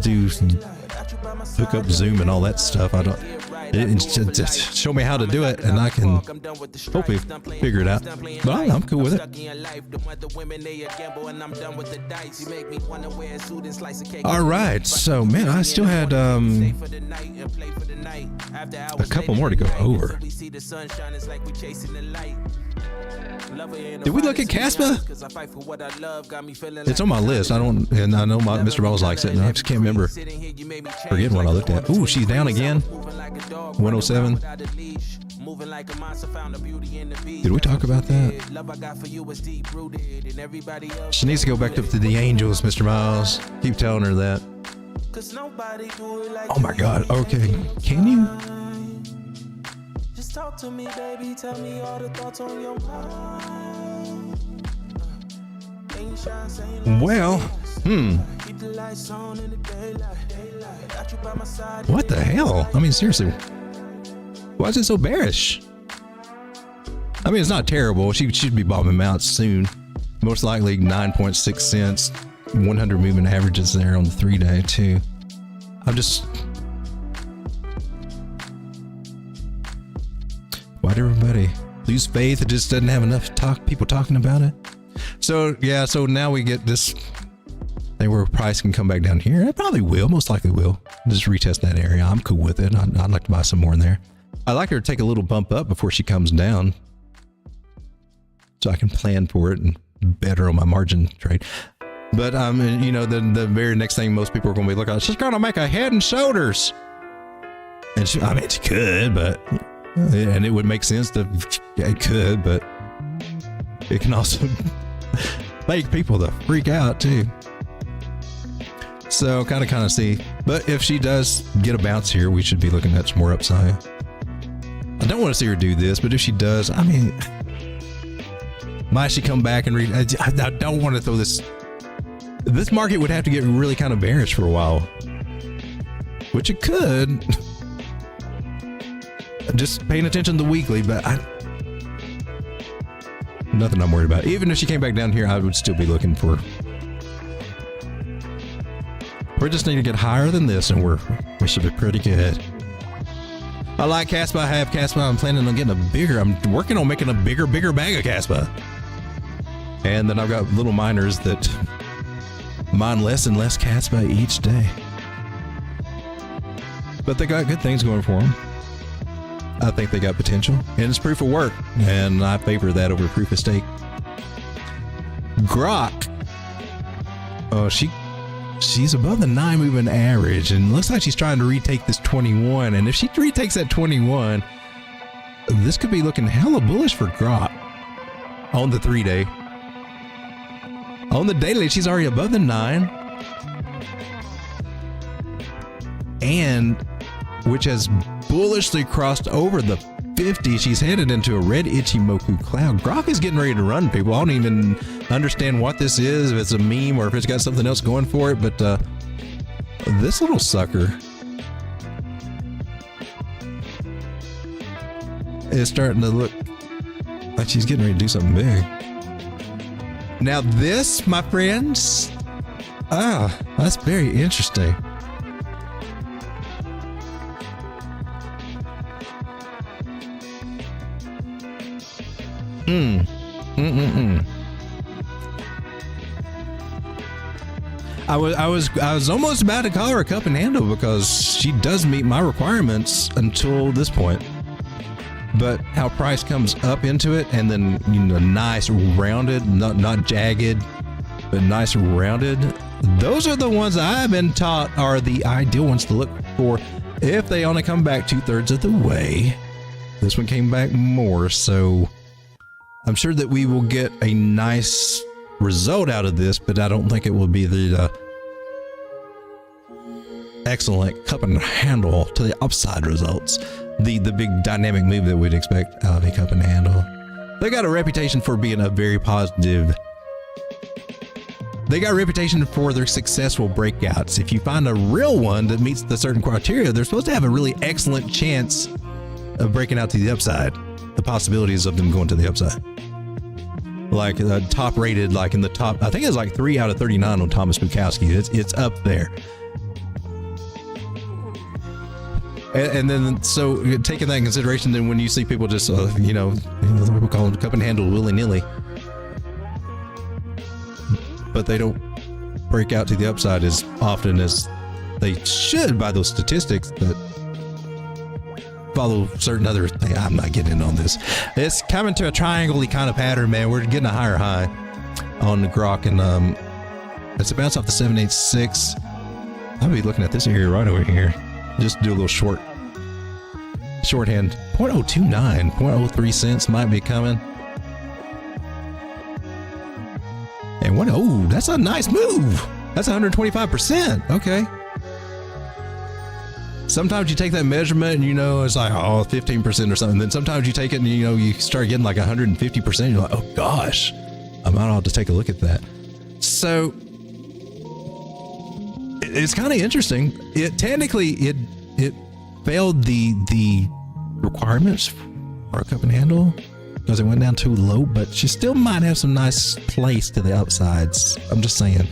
hook up Zoom and all that stuff. Just show me how to do it, and I can hopefully figure it out. But I'm cool with it. All right, so man, I still had a couple more to go over. Did we look at Caspa? It's on my list. I know Mr. Balls likes it, and I just can't remember. Forget what I looked at. Ooh, she's down again. 107. Did we talk about that? She needs to go back up to the Angels, Mr. Miles. Keep telling her that. Oh my God. Okay. Can you? Just talk to me, baby. Tell me all the thoughts on your mind. Well, what the hell? I mean, seriously. Why is it so bearish? I mean, it's not terrible. She should be bottoming out soon. Most likely 9.6 cents. 100 moving averages there on the 3-day too. Why'd everybody lose faith? It just doesn't have enough people talking about it. So yeah, so now we get this thing where price can come back down here. It probably will, most likely will. Just retest that area. I'm cool with it. I'd like to buy some more in there. I'd like her to take a little bump up before she comes down, so I can plan for it and better on my margin trade. But you know, the very next thing most people are going to be looking at, she's going to make a head and shoulders. And she could, but and it would make sense it could, but it can also make people to freak out too. So kind of see. But if she does get a bounce here, we should be looking at some more upside. I don't want to see her do this, but if she does, I mean, might she come back and read? I don't want to throw this. This market would have to get really kind of bearish for a while, which it could. Just paying attention to the weekly, but nothing I'm worried about. Even if she came back down here, I would still be looking for. We just need to get higher than this, and we should be pretty good. I like Caspa. I have Caspa. I'm planning on getting I'm working on making a bigger bag of Caspa. And then I've got little miners that mine less and less Caspa each day. But they got good things going for them. I think they got potential, and it's proof of work, and I favor that over proof of stake. Grok. Oh, she's above the 9 moving average, and looks like she's trying to retake this 21. And if she retakes that 21, this could be looking hella bullish for Grok on the 3-day. On the daily, she's already above the 9, and which has bullishly crossed over the 50. She's headed into a red Ichimoku cloud. Grok is getting ready to run, people. I don't even understand what this is, if it's a meme or if it's got something else going for it, but this little sucker is starting to look like she's getting ready to do something big. Now this, my friends, that's very interesting. I was almost about to call her a cup and handle because she does meet my requirements until this point. But how price comes up into it, and then, you know, nice rounded, not jagged, but nice rounded. Those are the ones I've been taught are the ideal ones to look for if they only come back 2/3 of the way. This one came back more, so I'm sure that we will get a nice result out of this, but I don't think it will be the excellent cup and handle to the upside results. The big dynamic move that we'd expect out of a cup and handle. They got a reputation for being a very positive. They got a reputation for their successful breakouts. If you find a real one that meets the certain criteria, they're supposed to have a really excellent chance of breaking out to the upside. the possibilities of them going to the upside. Like top rated, like in the top, I think it's like 3 out of 39 on Thomas Bukowski. It's up there. And then, so taking that in consideration, then when you see people just, what we call it, cup and handle willy-nilly, but they don't break out to the upside as often as they should by those statistics that follow certain other things. I'm not getting in on this. It's coming to a triangle-y kind of pattern, man. We're getting a higher high on the Grok, and it's a bounce off the 786. I'll be looking at this area right over here. Just do a little shorthand. 0.029, 0.03 cents might be coming. And that's a nice move. That's 125%. Okay. Sometimes you take that measurement and it's like 15% or something. Then sometimes you take it and you start getting like 150%. You're like, oh gosh, I might have to take a look at that. So it's kind of interesting. It technically failed the requirements for a cup and handle because it went down too low, but she still might have some nice place to the upsides. I'm just saying,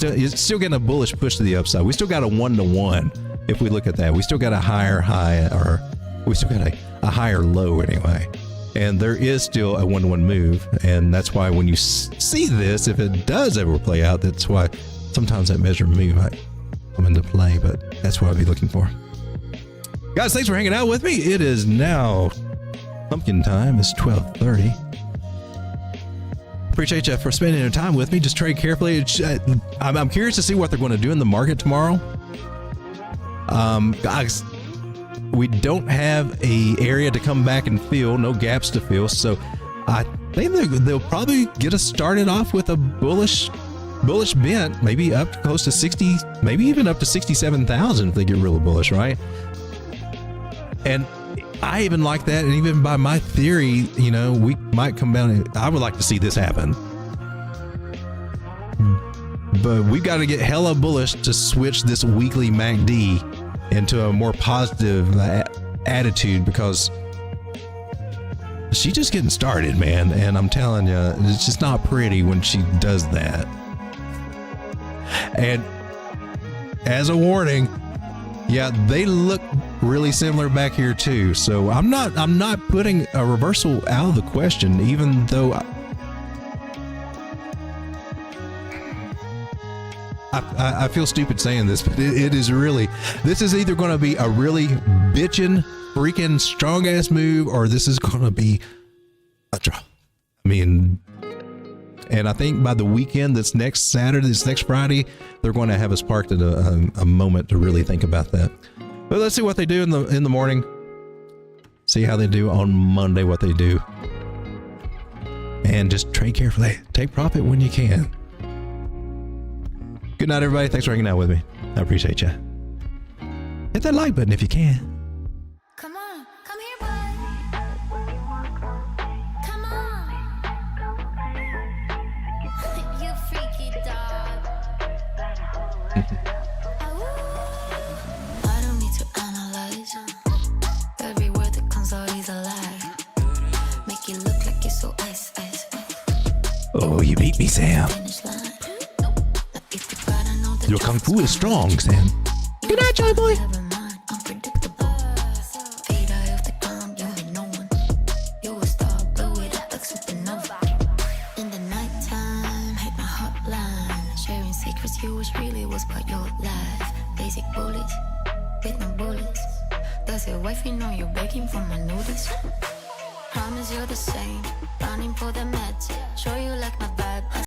it's still getting a bullish push to the upside. We still got a 1-to-1. If we look at that, we still got a higher high, or we still got a higher low anyway. And there is still a 1-to-1 move. And that's why when you see this, if it does ever play out, that's why sometimes that measure move might come into play, but that's what I'll be looking for. Guys, thanks for hanging out with me. It is now pumpkin time. It's 12:30. Appreciate you for spending your time with me. Just trade carefully. I'm curious to see what they're going to do in the market tomorrow. Guys, we don't have a area to come back and fill, no gaps to fill, so I think they'll probably get us started off with a bullish bent, maybe up close to 60, maybe even up to 67,000 if they get really bullish, right? And I even like that, and even by my theory, we might come down and I would like to see this happen. But we've got to get hella bullish to switch this weekly MACD into a more positive attitude, because she's just getting started, man. And I'm telling you, it's just not pretty when she does that. And as a warning, yeah, they look really similar back here too. So I'm not putting a reversal out of the question, even though I feel stupid saying this, but it is really, this is either going to be a really bitchin' freaking strong ass move, or this is going to be a draw. I mean, and I think by the weekend, this next Saturday, this next Friday, they're going to have us parked at a moment to really think about that. But let's see what they do in the morning. See how they do on Monday, what they do. And just trade carefully. Take profit when you can. Good night, everybody. Thanks for hanging out with me. I appreciate you. Hit that like button if you can. Come on, come here, boy. Come on. You freaky dog. I don't need to analyze. Every word that comes out is a lie. Make it look like you're so ice. Oh, you beat me, Sam. Your kung fu is strong, Sam. Good night, Joy Boy. In the nighttime, hit my hotline. Sharing secrets, you wish really was part your life. Basic bullets, with no bullets. Does your wifey know you're begging for my notice? Promise you're the same. Running for the meds. Show you like my vibe.